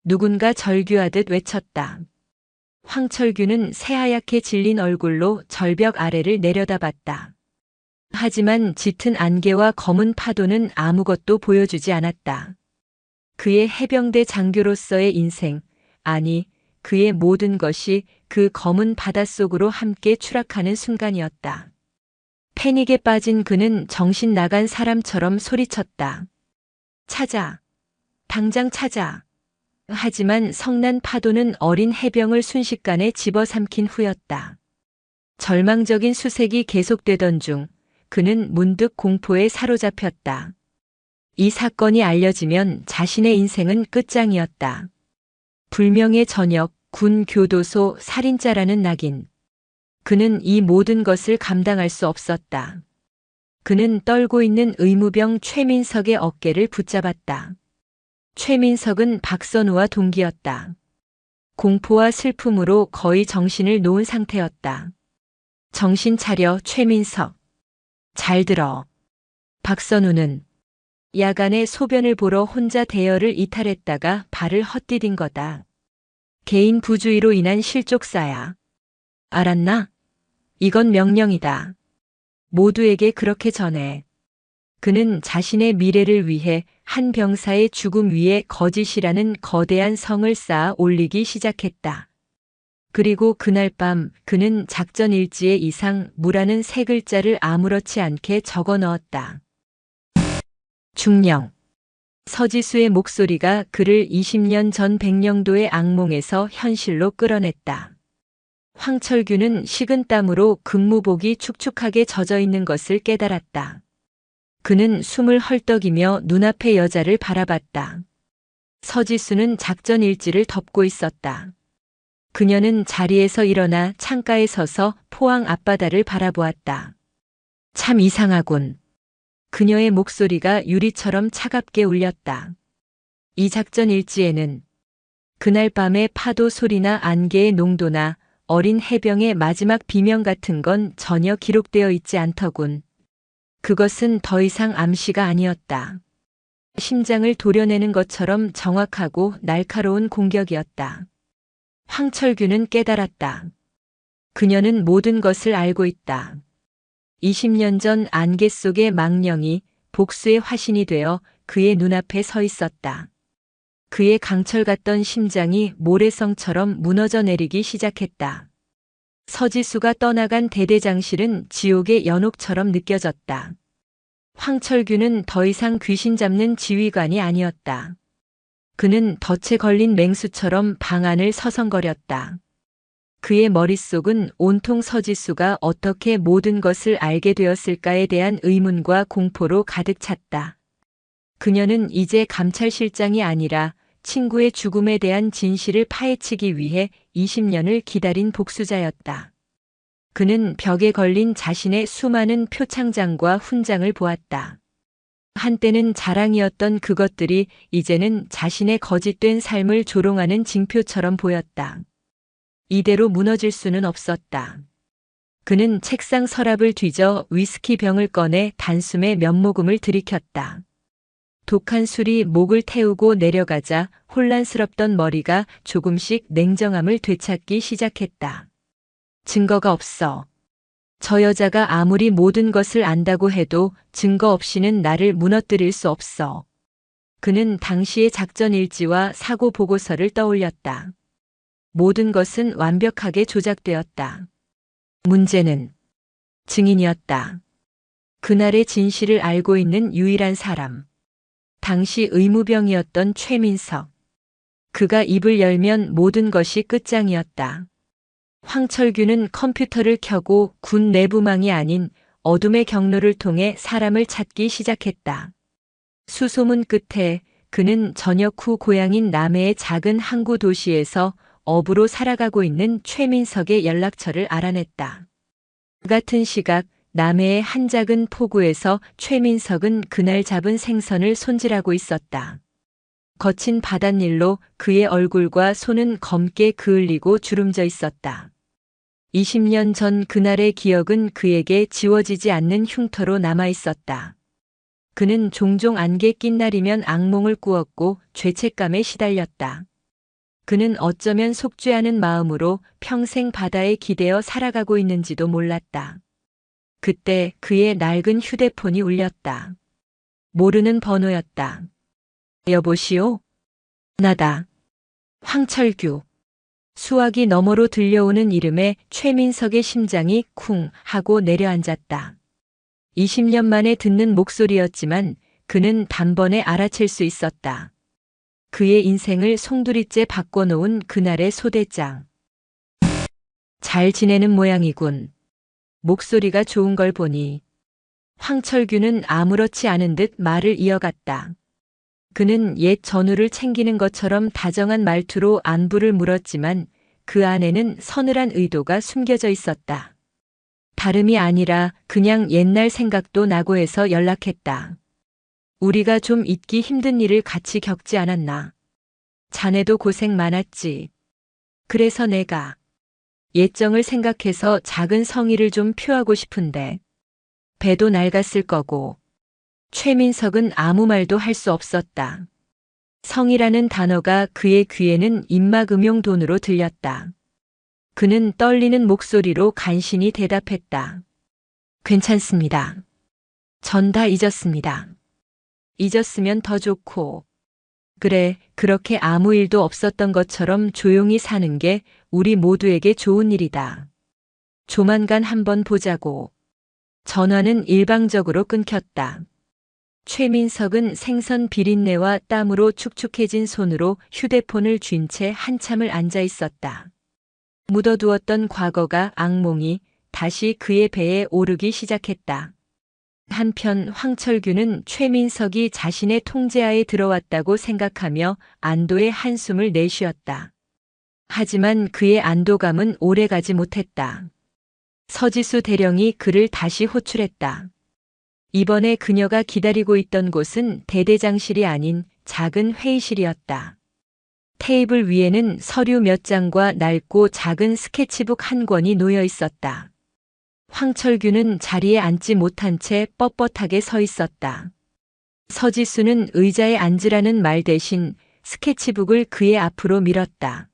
누군가 절규하듯 외쳤다. 황철규는 새하얗게 질린 얼굴로 절벽 아래를 내려다봤다. 하지만 짙은 안개와 검은 파도는 아무것도 보여주지 않았다. 그의 해병대 장교로서의 인생, 아니, 그의 모든 것이 그 검은 바닷속으로 함께 추락하는 순간이었다. 패닉에 빠진 그는 정신 나간 사람처럼 소리쳤다. 찾아. 당장 찾아. 하지만 성난 파도는 어린 해병을 순식간에 집어삼킨 후였다. 절망적인 수색이 계속되던 중 그는 문득 공포에 사로잡혔다. 이 사건이 알려지면 자신의 인생은 끝장이었다. 불명의 저녁, 군 교도소 살인자라는 낙인. 그는 이 모든 것을 감당할 수 없었다. 그는 떨고 있는 의무병 최민석의 어깨를 붙잡았다. 최민석은 박선우와 동기였다. 공포와 슬픔으로 거의 정신을 놓은 상태였다. 정신 차려, 최민석. 잘 들어. 박선우는 야간에 소변을 보러 혼자 대여를 이탈했다가 발을 헛디딘 거다. 개인 부주의로 인한 실족사야. 알았나? 이건 명령이다. 모두에게 그렇게 전해. 그는 자신의 미래를 위해 한 병사의 죽음 위에 거짓이라는 거대한 성을 쌓아 올리기 시작했다. 그리고 그날 밤 그는 작전 일지에 이상 무라는 세 글자를 아무렇지 않게 적어 넣었다. 중령. 서지수의 목소리가 그를 20년 전 백령도의 악몽에서 현실로 끌어냈다. 황철규는 식은땀으로 근무복이 축축하게 젖어 있는 것을 깨달았다. 그는 숨을 헐떡이며 눈앞의 여자를 바라봤다. 서지수는 작전 일지를 덮고 있었다. 그녀는 자리에서 일어나 창가에 서서 포항 앞바다를 바라보았다. 참 이상하군. 그녀의 목소리가 유리처럼 차갑게 울렸다. 이 작전 일지에는 그날 밤의 파도 소리나 안개의 농도나 어린 해병의 마지막 비명 같은 건 전혀 기록되어 있지 않더군. 그것은 더 이상 암시가 아니었다. 심장을 도려내는 것처럼 정확하고 날카로운 공격이었다. 황철규는 깨달았다. 그녀는 모든 것을 알고 있다. 20년 전 안개 속의 망령이 복수의 화신이 되어 그의 눈앞에 서 있었다. 그의 강철 같던 심장이 모래성처럼 무너져 내리기 시작했다. 서지수가 떠나간 대대장실은 지옥의 연옥처럼 느껴졌다. 황철규는 더 이상 귀신 잡는 지휘관이 아니었다. 그는 덫에 걸린 맹수처럼 방 안을 서성거렸다. 그의 머릿속은 온통 서지수가 어떻게 모든 것을 알게 되었을까에 대한 의문과 공포로 가득 찼다. 그녀는 이제 감찰실장이 아니라 친구의 죽음에 대한 진실을 파헤치기 위해 20년을 기다린 복수자였다. 그는 벽에 걸린 자신의 수많은 표창장과 훈장을 보았다. 한때는 자랑이었던 그것들이 이제는 자신의 거짓된 삶을 조롱하는 징표처럼 보였다. 이대로 무너질 수는 없었다. 그는 책상 서랍을 뒤져 위스키 병을 꺼내 단숨에 몇 모금을 들이켰다. 독한 술이 목을 태우고 내려가자 혼란스럽던 머리가 조금씩 냉정함을 되찾기 시작했다. 증거가 없어. 저 여자가 아무리 모든 것을 안다고 해도 증거 없이는 나를 무너뜨릴 수 없어. 그는 당시의 작전 일지와 사고 보고서를 떠올렸다. 모든 것은 완벽하게 조작되었다. 문제는 증인이었다. 그날의 진실을 알고 있는 유일한 사람. 당시 의무병이었던 최민석. 그가 입을 열면 모든 것이 끝장이었다. 황철규는 컴퓨터를 켜고 군 내부망이 아닌 어둠의 경로를 통해 사람을 찾기 시작했다. 수소문 끝에 그는 전역 후 고향인 남해의 작은 항구 도시에서 어부로 살아가고 있는 최민석의 연락처를 알아냈다. 그 같은 시각 남해의 한 작은 포구에서 최민석은 그날 잡은 생선을 손질하고 있었다. 거친 바닷일로 그의 얼굴과 손은 검게 그을리고 주름져 있었다. 20년 전 그날의 기억은 그에게 지워지지 않는 흉터로 남아 있었다. 그는 종종 안개 낀 날이면 악몽을 꾸었고 죄책감에 시달렸다. 그는 어쩌면 속죄하는 마음으로 평생 바다에 기대어 살아가고 있는지도 몰랐다. 그때 그의 낡은 휴대폰이 울렸다. 모르는 번호였다. 여보시오? 나다. 황철규. 수화기 너머로 들려오는 이름에 최민석의 심장이 쿵 하고 내려앉았다. 20년 만에 듣는 목소리였지만 그는 단번에 알아챌 수 있었다. 그의 인생을 송두리째 바꿔놓은 그날의 소대장. 잘 지내는 모양이군. 목소리가 좋은 걸 보니. 황철규는 아무렇지 않은 듯 말을 이어갔다. 그는 옛 전우를 챙기는 것처럼 다정한 말투로 안부를 물었지만 그 안에는 서늘한 의도가 숨겨져 있었다. 다름이 아니라 그냥 옛날 생각도 나고 해서 연락했다. 우리가 좀 잊기 힘든 일을 같이 겪지 않았나. 자네도 고생 많았지. 그래서 내가 옛정을 생각해서 작은 성의를 좀 표하고 싶은데 배도 낡았을 거고 최민석은 아무 말도 할 수 없었다. 성이라는 단어가 그의 귀에는 입막음용돈으로 들렸다. 그는 떨리는 목소리로 간신히 대답했다. 괜찮습니다. 전 다 잊었습니다. 잊었으면 더 좋고. 그래, 그렇게 아무 일도 없었던 것처럼 조용히 사는 게 우리 모두에게 좋은 일이다. 조만간 한번 보자고. 전화는 일방적으로 끊겼다. 최민석은 생선 비린내와 땀으로 축축해진 손으로 휴대폰을 쥔 채 한참을 앉아 있었다. 묻어두었던 과거가 악몽이 다시 그의 배에 오르기 시작했다. 한편 황철규는 최민석이 자신의 통제하에 들어왔다고 생각하며 안도의 한숨을 내쉬었다. 하지만 그의 안도감은 오래가지 못했다. 서지수 대령이 그를 다시 호출했다. 이번에 그녀가 기다리고 있던 곳은 대대장실이 아닌 작은 회의실이었다. 테이블 위에는 서류 몇 장과 낡고 작은 스케치북 한 권이 놓여 있었다. 황철규는 자리에 앉지 못한 채 뻣뻣하게 서 있었다. 서지수는 의자에 앉으라는 말 대신 스케치북을 그의 앞으로 밀었다.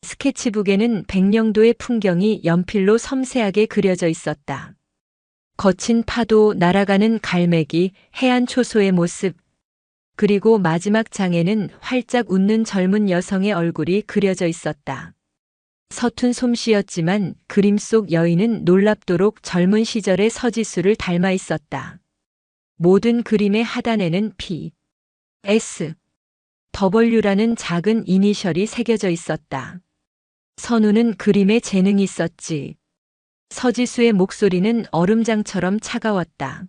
스케치북에는 백령도의 풍경이 연필로 섬세하게 그려져 있었다. 거친 파도, 날아가는 갈매기, 해안 초소의 모습, 그리고 마지막 장에는 활짝 웃는 젊은 여성의 얼굴이 그려져 있었다. 서툰 솜씨였지만 그림 속 여인은 놀랍도록 젊은 시절의 서지수를 닮아 있었다. 모든 그림의 하단에는 P, S, W라는 작은 이니셜이 새겨져 있었다. 선우는 그림에 재능이 있었지. 서지수의 목소리는 얼음장처럼 차가웠다.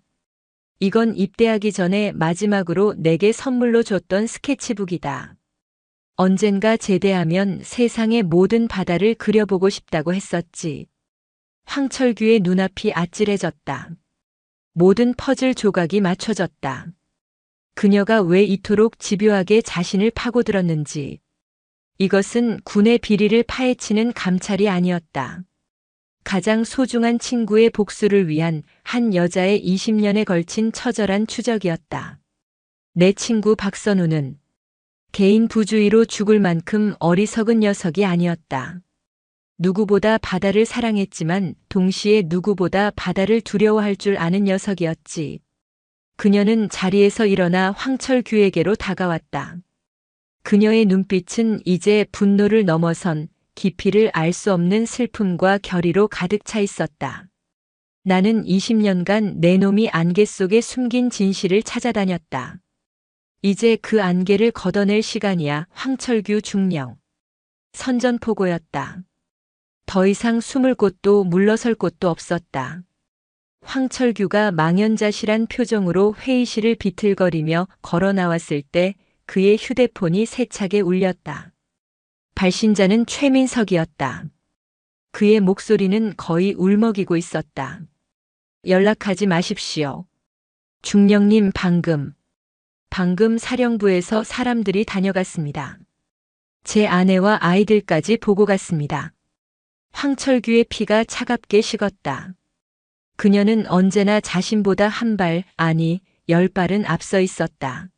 이건 입대하기 전에 마지막으로 내게 선물로 줬던 스케치북이다. 언젠가 제대하면 세상의 모든 바다를 그려보고 싶다고 했었지. 황철규의 눈앞이 아찔해졌다. 모든 퍼즐 조각이 맞춰졌다. 그녀가 왜 이토록 집요하게 자신을 파고들었는지. 이것은 군의 비리를 파헤치는 감찰이 아니었다. 가장 소중한 친구의 복수를 위한 한 여자의 20년에 걸친 처절한 추적이었다. 내 친구 박선우는 개인 부주의로 죽을 만큼 어리석은 녀석이 아니었다. 누구보다 바다를 사랑했지만 동시에 누구보다 바다를 두려워할 줄 아는 녀석이었지. 그녀는 자리에서 일어나 황철규에게로 다가왔다. 그녀의 눈빛은 이제 분노를 넘어선 깊이를 알 수 없는 슬픔과 결의로 가득 차 있었다. 나는 20년간 내 놈이 안개 속에 숨긴 진실을 찾아다녔다. 이제 그 안개를 걷어낼 시간이야. 황철규 중령. 선전포고였다. 더 이상 숨을 곳도 물러설 곳도 없었다. 황철규가 망연자실한 표정으로 회의실을 비틀거리며 걸어 나왔을 때 그의 휴대폰이 세차게 울렸다. 발신자는 최민석이었다. 그의 목소리는 거의 울먹이고 있었다. 연락하지 마십시오. 중령님 방금 사령부에서 사람들이 다녀갔습니다. 제 아내와 아이들까지 보고 갔습니다. 황철규의 피가 차갑게 식었다. 그녀는 언제나 자신보다 한 발, 아니 10발은 앞서 있었다.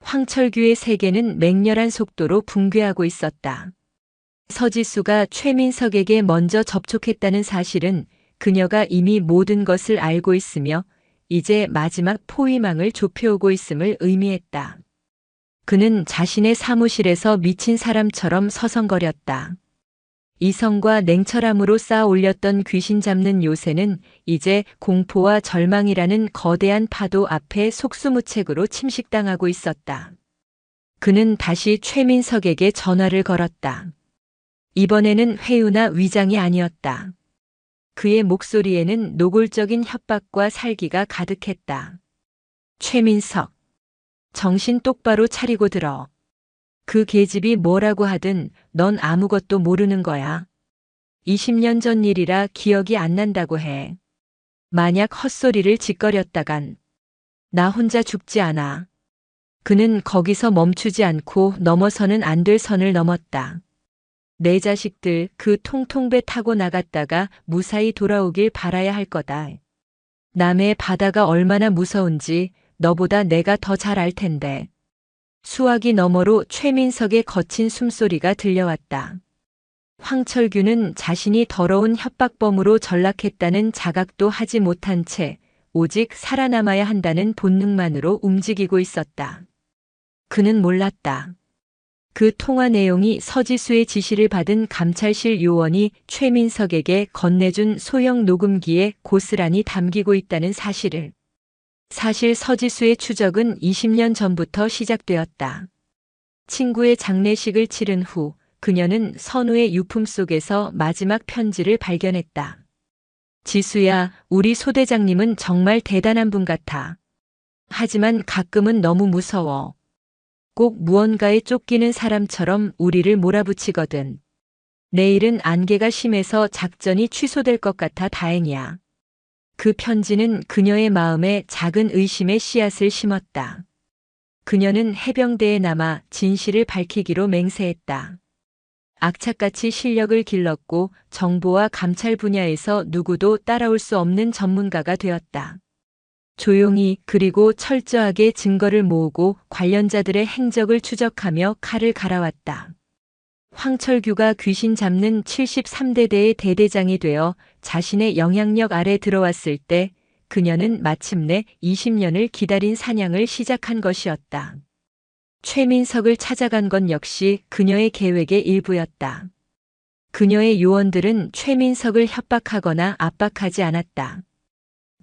황철규의 세계는 맹렬한 속도로 붕괴하고 있었다. 서지수가 최민석에게 먼저 접촉했다는 사실은 그녀가 이미 모든 것을 알고 있으며 이제 마지막 포위망을 좁혀오고 있음을 의미했다. 그는 자신의 사무실에서 미친 사람처럼 서성거렸다. 이성과 냉철함으로 쌓아 올렸던 귀신 잡는 요새는 이제 공포와 절망이라는 거대한 파도 앞에 속수무책으로 침식당하고 있었다. 그는 다시 최민석에게 전화를 걸었다. 이번에는 회유나 위장이 아니었다. 그의 목소리에는 노골적인 협박과 살기가 가득했다. 최민석, 정신 똑바로 차리고 들어. 그 계집이 뭐라고 하든 넌 아무것도 모르는 거야. 20년 전 일이라 기억이 안 난다고 해. 만약 헛소리를 짓거렸다간 나 혼자 죽지 않아. 그는 거기서 멈추지 않고 넘어서는 안 될 선을 넘었다. 내 자식들 그 통통배 타고 나갔다가 무사히 돌아오길 바라야 할 거다. 남의 바다가 얼마나 무서운지 너보다 내가 더 잘 알 텐데. 수화기 너머로 최민석의 거친 숨소리가 들려왔다. 황철규는 자신이 더러운 협박범으로 전락했다는 자각도 하지 못한 채 오직 살아남아야 한다는 본능만으로 움직이고 있었다. 그는 몰랐다. 그 통화 내용이 서지수의 지시를 받은 감찰실 요원이 최민석에게 건네준 소형 녹음기에 고스란히 담기고 있다는 사실을. 사실 서지수의 추적은 20년 전부터 시작되었다. 친구의 장례식을 치른 후 그녀는 선우의 유품 속에서 마지막 편지를 발견했다. 지수야, 우리 소대장님은 정말 대단한 분 같아. 하지만 가끔은 너무 무서워. 꼭 무언가에 쫓기는 사람처럼 우리를 몰아붙이거든. 내일은 안개가 심해서 작전이 취소될 것 같아 다행이야. 그 편지는 그녀의 마음에 작은 의심의 씨앗을 심었다. 그녀는 해병대에 남아 진실을 밝히기로 맹세했다. 악착같이 실력을 길렀고 정보와 감찰 분야에서 누구도 따라올 수 없는 전문가가 되었다. 조용히 그리고 철저하게 증거를 모으고 관련자들의 행적을 추적하며 칼을 갈아왔다. 황철규가 귀신 잡는 73대대의 대대장이 되어 자신의 영향력 아래 들어왔을 때 그녀는 마침내 20년을 기다린 사냥을 시작한 것이었다. 최민석을 찾아간 건 역시 그녀의 계획의 일부였다. 그녀의 요원들은 최민석을 협박하거나 압박하지 않았다.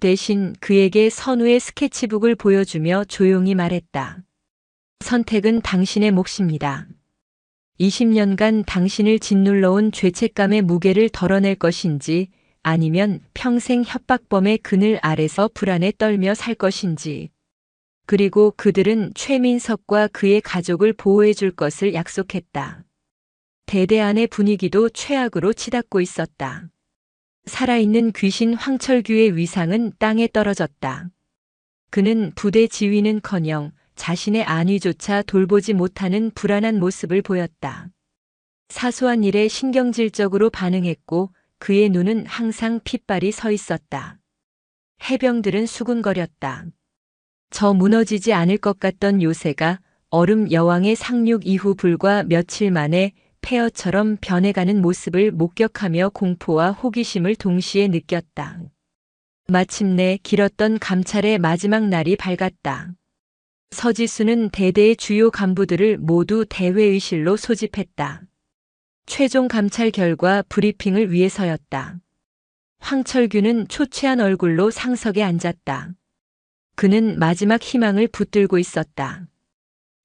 대신 그에게 선우의 스케치북을 보여주며 조용히 말했다. 선택은 당신의 몫입니다. 20년간 당신을 짓눌러온 죄책감의 무게를 덜어낼 것인지 아니면 평생 협박범의 그늘 아래서 불안에 떨며 살 것인지. 그리고 그들은 최민석과 그의 가족을 보호해 줄 것을 약속했다. 대대 안의 분위기도 최악으로 치닫고 있었다. 살아있는 귀신 황철규의 위상은 땅에 떨어졌다. 그는 부대 지휘는커녕 자신의 안위조차 돌보지 못하는 불안한 모습을 보였다. 사소한 일에 신경질적으로 반응했고 그의 눈은 항상 핏발이 서 있었다. 해병들은 수군거렸다. 저 무너지지 않을 것 같던 요새가 얼음 여왕의 상륙 이후 불과 며칠 만에 폐허처럼 변해가는 모습을 목격하며 공포와 호기심을 동시에 느꼈다. 마침내 길었던 감찰의 마지막 날이 밝았다. 서지수는 대대의 주요 간부들을 모두 대회의실로 소집했다. 최종 감찰 결과 브리핑을 위해서였다. 황철규는 초췌한 얼굴로 상석에 앉았다. 그는 마지막 희망을 붙들고 있었다.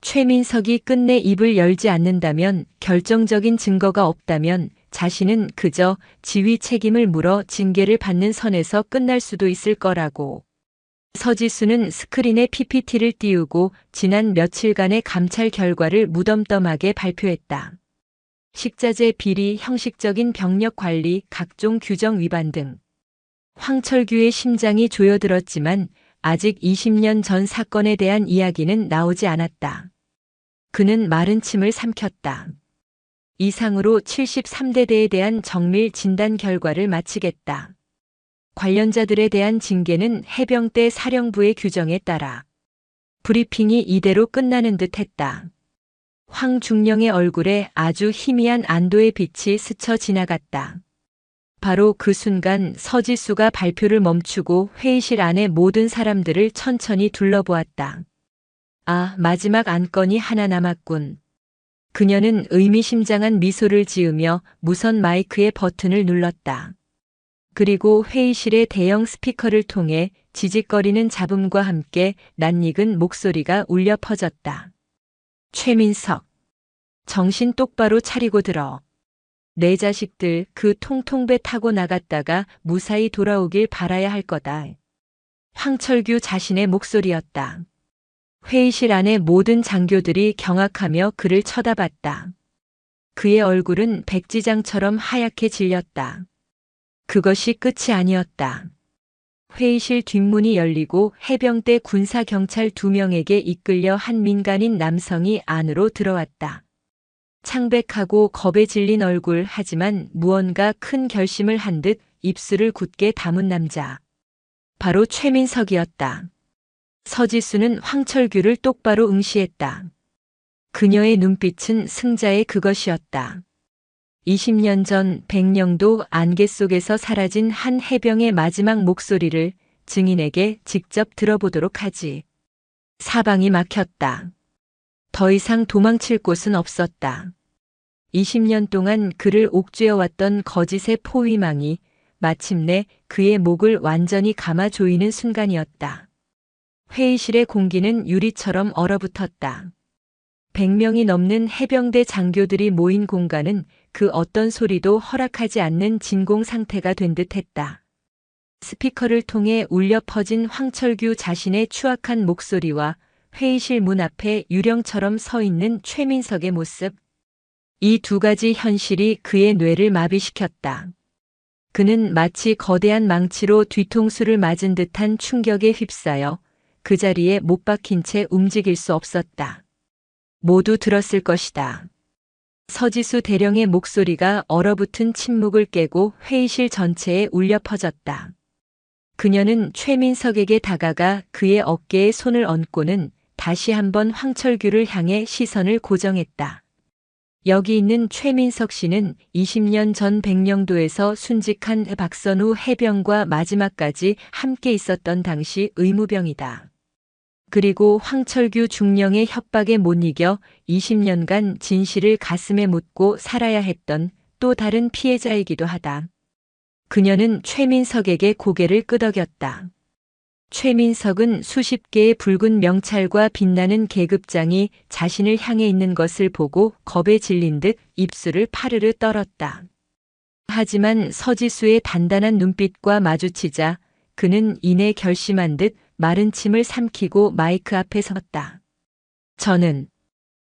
최민석이 끝내 입을 열지 않는다면, 결정적인 증거가 없다면 자신은 그저 지휘 책임을 물어 징계를 받는 선에서 끝날 수도 있을 거라고. 서지수는 스크린에 PPT를 띄우고 지난 며칠간의 감찰 결과를 무덤덤하게 발표했다. 식자재 비리, 형식적인 병력 관리, 각종 규정 위반 등. 황철규의 심장이 조여들었지만 아직 20년 전 사건에 대한 이야기는 나오지 않았다. 그는 마른 침을 삼켰다. 이상으로 73대대에 대한 정밀 진단 결과를 마치겠다. 관련자들에 대한 징계는 해병대 사령부의 규정에 따라. 브리핑이 이대로 끝나는 듯 했다. 황중령의 얼굴에 아주 희미한 안도의 빛이 스쳐 지나갔다. 바로 그 순간 서지수가 발표를 멈추고 회의실 안의 모든 사람들을 천천히 둘러보았다. 아, 마지막 안건이 하나 남았군. 그녀는 의미심장한 미소를 지으며 무선 마이크의 버튼을 눌렀다. 그리고 회의실의 대형 스피커를 통해 지직거리는 잡음과 함께 낯익은 목소리가 울려 퍼졌다. 최민석, 정신 똑바로 차리고 들어. 내 자식들 그 통통배 타고 나갔다가 무사히 돌아오길 바라야 할 거다. 황철규 자신의 목소리였다. 회의실 안의 모든 장교들이 경악하며 그를 쳐다봤다. 그의 얼굴은 백지장처럼 하얗게 질렸다. 그것이 끝이 아니었다. 회의실 뒷문이 열리고 해병대 군사경찰 2명에게 이끌려 한 민간인 남성이 안으로 들어왔다. 창백하고 겁에 질린 얼굴, 하지만 무언가 큰 결심을 한 듯 입술을 굳게 다문 남자. 바로 최민석이었다. 서지수는 황철규를 똑바로 응시했다. 그녀의 눈빛은 승자의 그것이었다. 20년 전 백령도 안개 속에서 사라진 한 해병의 마지막 목소리를 증인에게 직접 들어보도록 하지. 사방이 막혔다. 더 이상 도망칠 곳은 없었다. 20년 동안 그를 옥죄어왔던 거짓의 포위망이 마침내 그의 목을 완전히 감아 조이는 순간이었다. 회의실의 공기는 유리처럼 얼어붙었다. 100명이 넘는 해병대 장교들이 모인 공간은 그 어떤 소리도 허락하지 않는 진공 상태가 된 듯했다. 스피커를 통해 울려 퍼진 황철규 자신의 추악한 목소리와 회의실 문 앞에 유령처럼 서 있는 최민석의 모습. 이 두 가지 현실이 그의 뇌를 마비시켰다. 그는 마치 거대한 망치로 뒤통수를 맞은 듯한 충격에 휩싸여 그 자리에 못 박힌 채 움직일 수 없었다. 모두 들었을 것이다. 서지수 대령의 목소리가 얼어붙은 침묵을 깨고 회의실 전체에 울려 퍼졌다. 그녀는 최민석에게 다가가 그의 어깨에 손을 얹고는 다시 한번 황철규를 향해 시선을 고정했다. 여기 있는 최민석 씨는 20년 전 백령도에서 순직한 박선우 해병과 마지막까지 함께 있었던 당시 의무병이다. 그리고 황철규 중령의 협박에 못 이겨 20년간 진실을 가슴에 묻고 살아야 했던 또 다른 피해자이기도 하다. 그녀는 최민석에게 고개를 끄덕였다. 최민석은 수십 개의 붉은 명찰과 빛나는 계급장이 자신을 향해 있는 것을 보고 겁에 질린 듯 입술을 파르르 떨었다. 하지만 서지수의 단단한 눈빛과 마주치자 그는 이내 결심한 듯 마른 침을 삼키고 마이크 앞에 섰다. 저는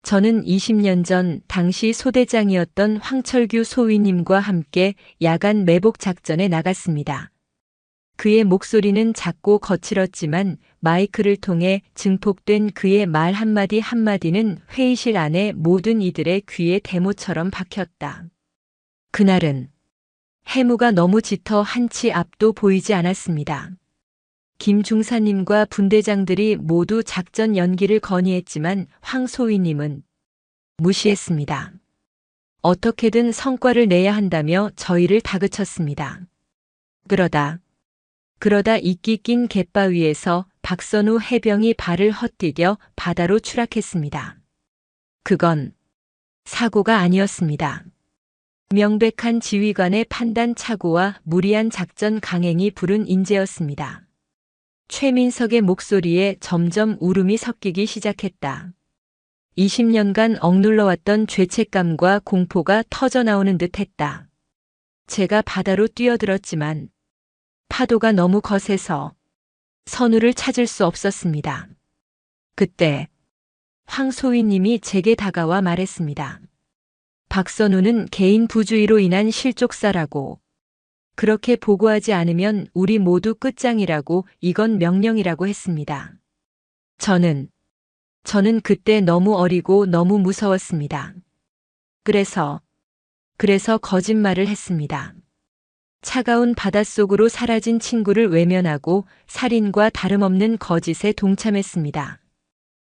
20년 전 당시 소대장이었던 황철규 소위님과 함께 야간 매복 작전에 나갔습니다. 그의 목소리는 작고 거칠었지만 마이크를 통해 증폭된 그의 말 한마디 한마디는 회의실 안의 모든 이들의 귀에 대모처럼 박혔다. 그날은 해무가 너무 짙어 한치 앞도 보이지 않았습니다. 김 중사님과 분대장들이 모두 작전 연기를 건의했지만 황소위님은 무시했습니다. 어떻게든 성과를 내야 한다며 저희를 다그쳤습니다. 그러다 이끼 낀 갯바위에서 박선우 해병이 발을 헛디뎌 바다로 추락했습니다. 그건 사고가 아니었습니다. 명백한 지휘관의 판단 착오와 무리한 작전 강행이 부른 인재였습니다. 최민석의 목소리에 점점 울음이 섞이기 시작했다. 20년간 억눌러왔던 죄책감과 공포가 터져나오는 듯했다. 제가 바다로 뛰어들었지만 파도가 너무 거세서 선우를 찾을 수 없었습니다. 그때 황소희님이 제게 다가와 말했습니다. 박선우는 개인 부주의로 인한 실족사라고. 그렇게 보고하지 않으면 우리 모두 끝장이라고, 이건 명령이라고 했습니다. 저는 그때 너무 어리고 너무 무서웠습니다. 그래서 거짓말을 했습니다. 차가운 바닷속으로 사라진 친구를 외면하고 살인과 다름없는 거짓에 동참했습니다.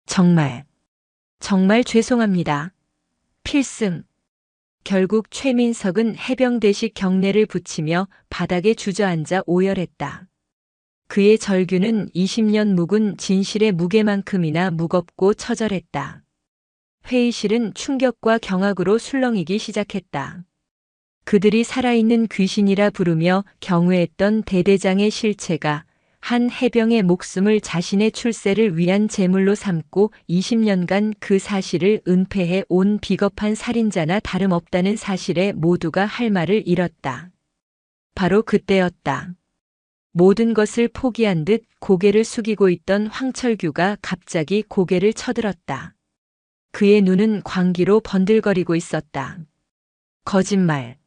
정말 죄송합니다. 필승. 결국 최민석은 해병대식 경례를 붙이며 바닥에 주저앉아 오열했다. 그의 절규는 20년 묵은 진실의 무게만큼이나 무겁고 처절했다. 회의실은 충격과 경악으로 술렁이기 시작했다. 그들이 살아있는 귀신이라 부르며 경외했던 대대장의 실체가 한 해병의 목숨을 자신의 출세를 위한 제물로 삼고 20년간 그 사실을 은폐해 온 비겁한 살인자나 다름없다는 사실에 모두가 할 말을 잃었다. 바로 그때였다. 모든 것을 포기한 듯 고개를 숙이고 있던 황철규가 갑자기 고개를 쳐들었다. 그의 눈은 광기로 번들거리고 있었다. 거짓말.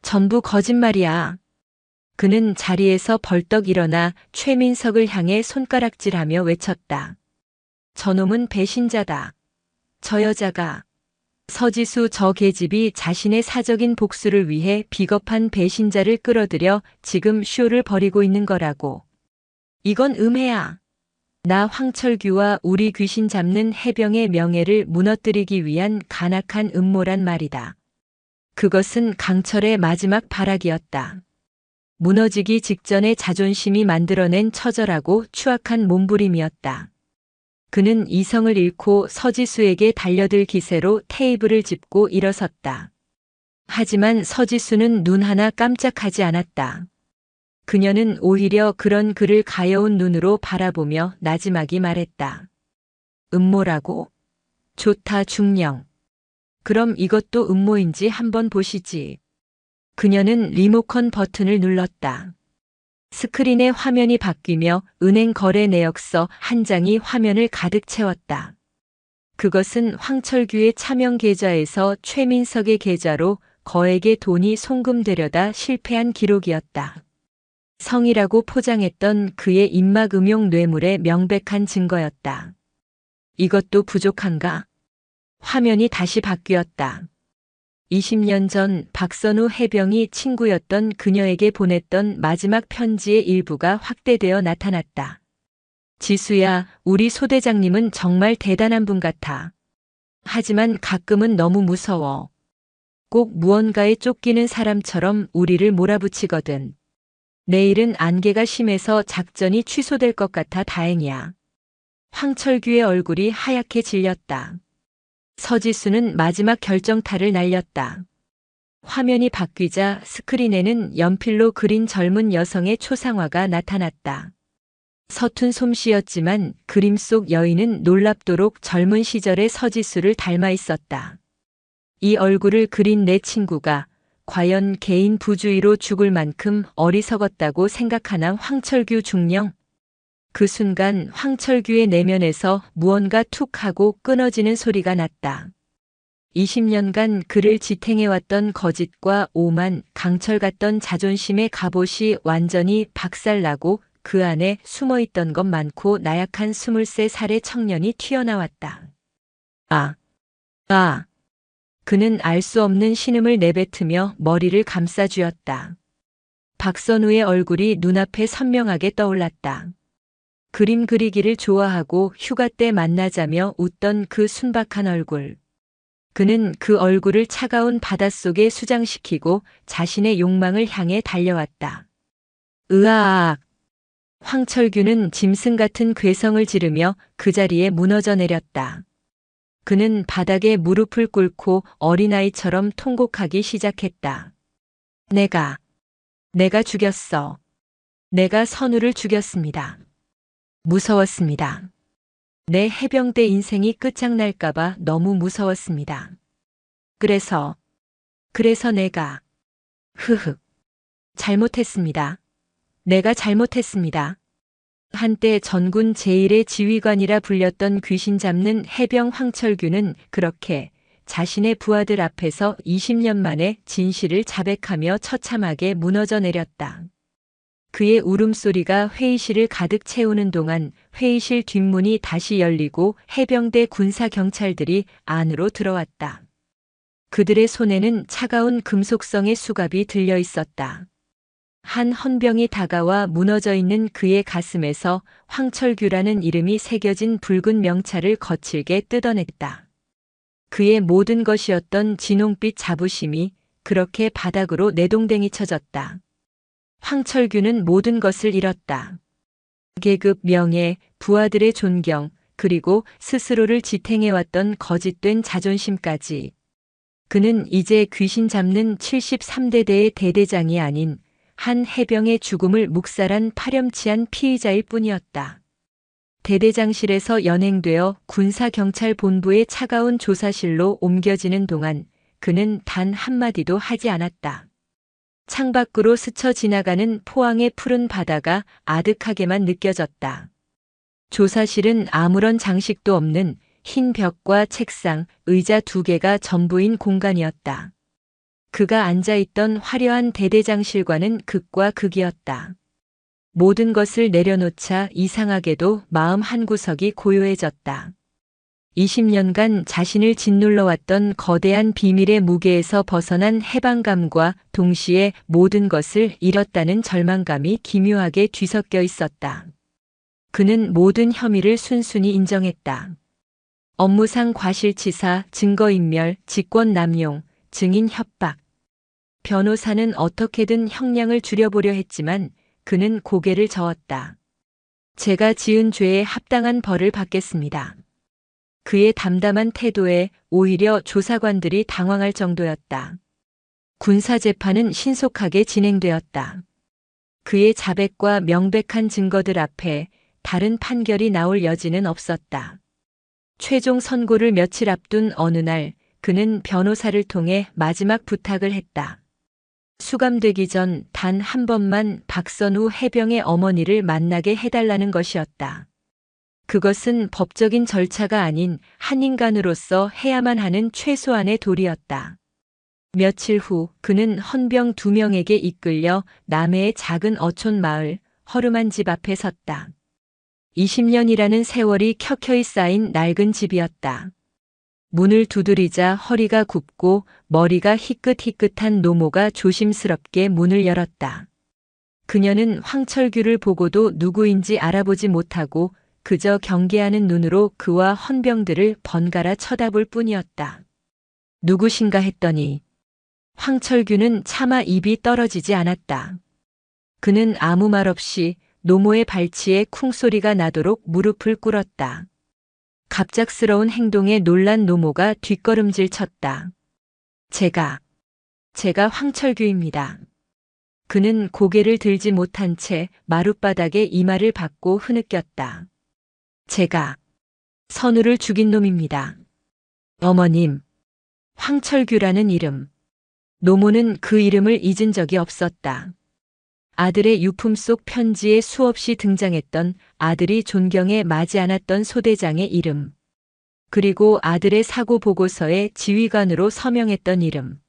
전부 거짓말이야. 그는 자리에서 벌떡 일어나 최민석을 향해 손가락질하며 외쳤다. 저놈은 배신자다. 저 여자가 서지수 저 계집이 자신의 사적인 복수를 위해 비겁한 배신자를 끌어들여 지금 쇼를 벌이고 있는 거라고. 이건 음해야. 나 황철규와 우리 귀신 잡는 해병의 명예를 무너뜨리기 위한 간악한 음모란 말이다. 그것은 강철의 마지막 발악이었다. 무너지기 직전에 자존심이 만들어낸 처절하고 추악한 몸부림이었다. 그는 이성을 잃고 서지수에게 달려들 기세로 테이블을 짚고 일어섰다. 하지만 서지수는 눈 하나 깜짝하지 않았다. 그녀는 오히려 그런 그를 가여운 눈으로 바라보며 나지막이 말했다. 음모라고? 좋다 중령. 그럼 이것도 음모인지 한번 보시지. 그녀는 리모컨 버튼을 눌렀다. 스크린의 화면이 바뀌며 은행 거래 내역서 한 장이 화면을 가득 채웠다. 그것은 황철규의 차명 계좌에서 최민석의 계좌로 거액의 돈이 송금되려다 실패한 기록이었다. 성이라고 포장했던 그의 입막음용 뇌물의 명백한 증거였다. 이것도 부족한가? 화면이 다시 바뀌었다. 20년 전 박선우 해병이 친구였던 그녀에게 보냈던 마지막 편지의 일부가 확대되어 나타났다. 지수야, 우리 소대장님은 정말 대단한 분 같아. 하지만 가끔은 너무 무서워. 꼭 무언가에 쫓기는 사람처럼 우리를 몰아붙이거든. 내일은 안개가 심해서 작전이 취소될 것 같아 다행이야. 황철규의 얼굴이 하얗게 질렸다. 서지수는 마지막 결정타를 날렸다. 화면이 바뀌자 스크린에는 연필로 그린 젊은 여성의 초상화가 나타났다. 서툰 솜씨였지만 그림 속 여인은 놀랍도록 젊은 시절의 서지수를 닮아 있었다. 이 얼굴을 그린 내 친구가 과연 개인 부주의로 죽을 만큼 어리석었다고 생각하나 황철규 중령. 그 순간 황철규의 내면에서 무언가 툭 하고 끊어지는 소리가 났다. 20년간 그를 지탱해왔던 거짓과 오만, 강철 같던 자존심의 갑옷이 완전히 박살나고 그 안에 숨어있던 것 많고 나약한 23살의 청년이 튀어나왔다. 그는 알 수 없는 신음을 내뱉으며 머리를 감싸쥐었다. 박선우의 얼굴이 눈앞에 선명하게 떠올랐다. 그림 그리기를 좋아하고 휴가 때 만나자며 웃던 그 순박한 얼굴. 그는 그 얼굴을 차가운 바닷속에 수장시키고 자신의 욕망을 향해 달려왔다. 으아악! 황철규는 짐승 같은 괴성을 지르며 그 자리에 무너져 내렸다. 그는 바닥에 무릎을 꿇고 어린아이처럼 통곡하기 시작했다. 내가 죽였어. 내가 선우를 죽였습니다. 무서웠습니다. 내 해병대 인생이 끝장날까봐 너무 무서웠습니다. 그래서 내가 잘못했습니다. 내가 잘못했습니다. 한때 전군 제1의 지휘관이라 불렸던 귀신 잡는 해병 황철규는 그렇게 자신의 부하들 앞에서 20년 만에 진실을 자백하며 처참하게 무너져 내렸다. 그의 울음소리가 회의실을 가득 채우는 동안 회의실 뒷문이 다시 열리고 해병대 군사경찰들이 안으로 들어왔다. 그들의 손에는 차가운 금속성의 수갑이 들려 있었다. 한 헌병이 다가와 무너져 있는 그의 가슴에서 황철규라는 이름이 새겨진 붉은 명찰을 거칠게 뜯어냈다. 그의 모든 것이었던 진홍빛 자부심이 그렇게 바닥으로 내동댕이 쳐졌다. 황철규는 모든 것을 잃었다. 계급, 명예, 부하들의 존경, 그리고 스스로를 지탱해왔던 거짓된 자존심까지. 그는 이제 귀신 잡는 73대대의 대대장이 아닌 한 해병의 죽음을 묵살한 파렴치한 피의자일 뿐이었다. 대대장실에서 연행되어 군사경찰본부의 차가운 조사실로 옮겨지는 동안 그는 단 한마디도 하지 않았다. 창밖으로 스쳐 지나가는 포항의 푸른 바다가 아득하게만 느껴졌다. 조사실은 아무런 장식도 없는 흰 벽과 책상, 의자 2개가 전부인 공간이었다. 그가 앉아있던 화려한 대대장실과는 극과 극이었다. 모든 것을 내려놓자 이상하게도 마음 한구석이 고요해졌다. 20년간 자신을 짓눌러왔던 거대한 비밀의 무게에서 벗어난 해방감과 동시에 모든 것을 잃었다는 절망감이 기묘하게 뒤섞여 있었다. 그는 모든 혐의를 순순히 인정했다. 업무상 과실치사, 증거인멸, 직권남용, 증인 협박. 변호사는 어떻게든 형량을 줄여보려 했지만 그는 고개를 저었다. 제가 지은 죄에 합당한 벌을 받겠습니다. 그의 담담한 태도에 오히려 조사관들이 당황할 정도였다. 군사재판은 신속하게 진행되었다. 그의 자백과 명백한 증거들 앞에 다른 판결이 나올 여지는 없었다. 최종 선고를 며칠 앞둔 어느 날 그는 변호사를 통해 마지막 부탁을 했다. 수감되기 전 단 한 번만 박선우 해병의 어머니를 만나게 해달라는 것이었다. 그것은 법적인 절차가 아닌 한 인간으로서 해야만 하는 최소한의 도리였다. 며칠 후 그는 헌병 2명에게 이끌려 남해의 작은 어촌 마을 허름한 집 앞에 섰다. 20년이라는 세월이 켜켜이 쌓인 낡은 집이었다. 문을 두드리자 허리가 굽고 머리가 희끗희끗한 노모가 조심스럽게 문을 열었다. 그녀는 황철규를 보고도 누구인지 알아보지 못하고 그저 경계하는 눈으로 그와 헌병들을 번갈아 쳐다볼 뿐이었다. 누구신가 했더니 황철규는 차마 입이 떨어지지 않았다. 그는 아무 말 없이 노모의 발치에 쿵소리가 나도록 무릎을 꿇었다. 갑작스러운 행동에 놀란 노모가 뒷걸음질 쳤다. 제가 황철규입니다. 그는 고개를 들지 못한 채 마룻바닥에 이마를 박고 흐느꼈다. 제가 선우를 죽인 놈입니다. 어머님, 황철규라는 이름. 노모는 그 이름을 잊은 적이 없었다. 아들의 유품 속 편지에 수없이 등장했던 아들이 존경에 마지 않았던 소대장의 이름. 그리고 아들의 사고 보고서에 지휘관으로 서명했던 이름.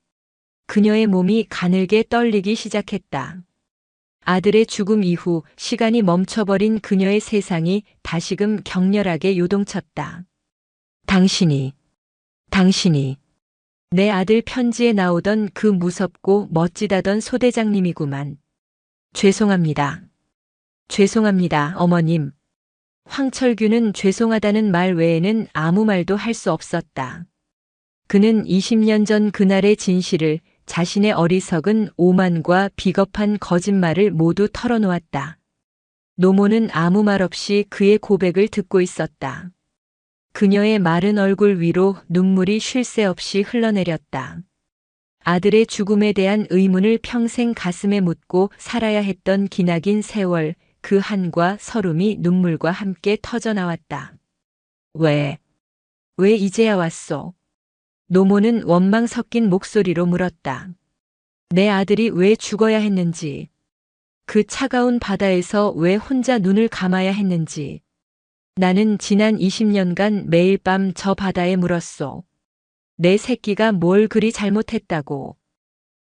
그녀의 몸이 가늘게 떨리기 시작했다. 아들의 죽음 이후 시간이 멈춰버린 그녀의 세상이 다시금 격렬하게 요동쳤다. 당신이 내 아들 편지에 나오던 그 무섭고 멋지다던 소대장님이구만. 죄송합니다, 어머님. 황철규는 죄송하다는 말 외에는 아무 말도 할 수 없었다. 그는 20년 전 그날의 진실을 자신의 어리석은 오만과 비겁한 거짓말을 모두 털어놓았다. 노모는 아무 말 없이 그의 고백을 듣고 있었다. 그녀의 마른 얼굴 위로 눈물이 쉴 새 없이 흘러내렸다. 아들의 죽음에 대한 의문을 평생 가슴에 묻고 살아야 했던 기나긴 세월, 그 한과 서름이 눈물과 함께 터져나왔다. 왜 이제야 왔소? 노모는 원망 섞인 목소리로 물었다. 내 아들이 왜 죽어야 했는지, 그 차가운 바다에서 왜 혼자 눈을 감아야 했는지. 나는 지난 20년간 매일 밤 저 바다에 물었소. 내 새끼가 뭘 그리 잘못했다고.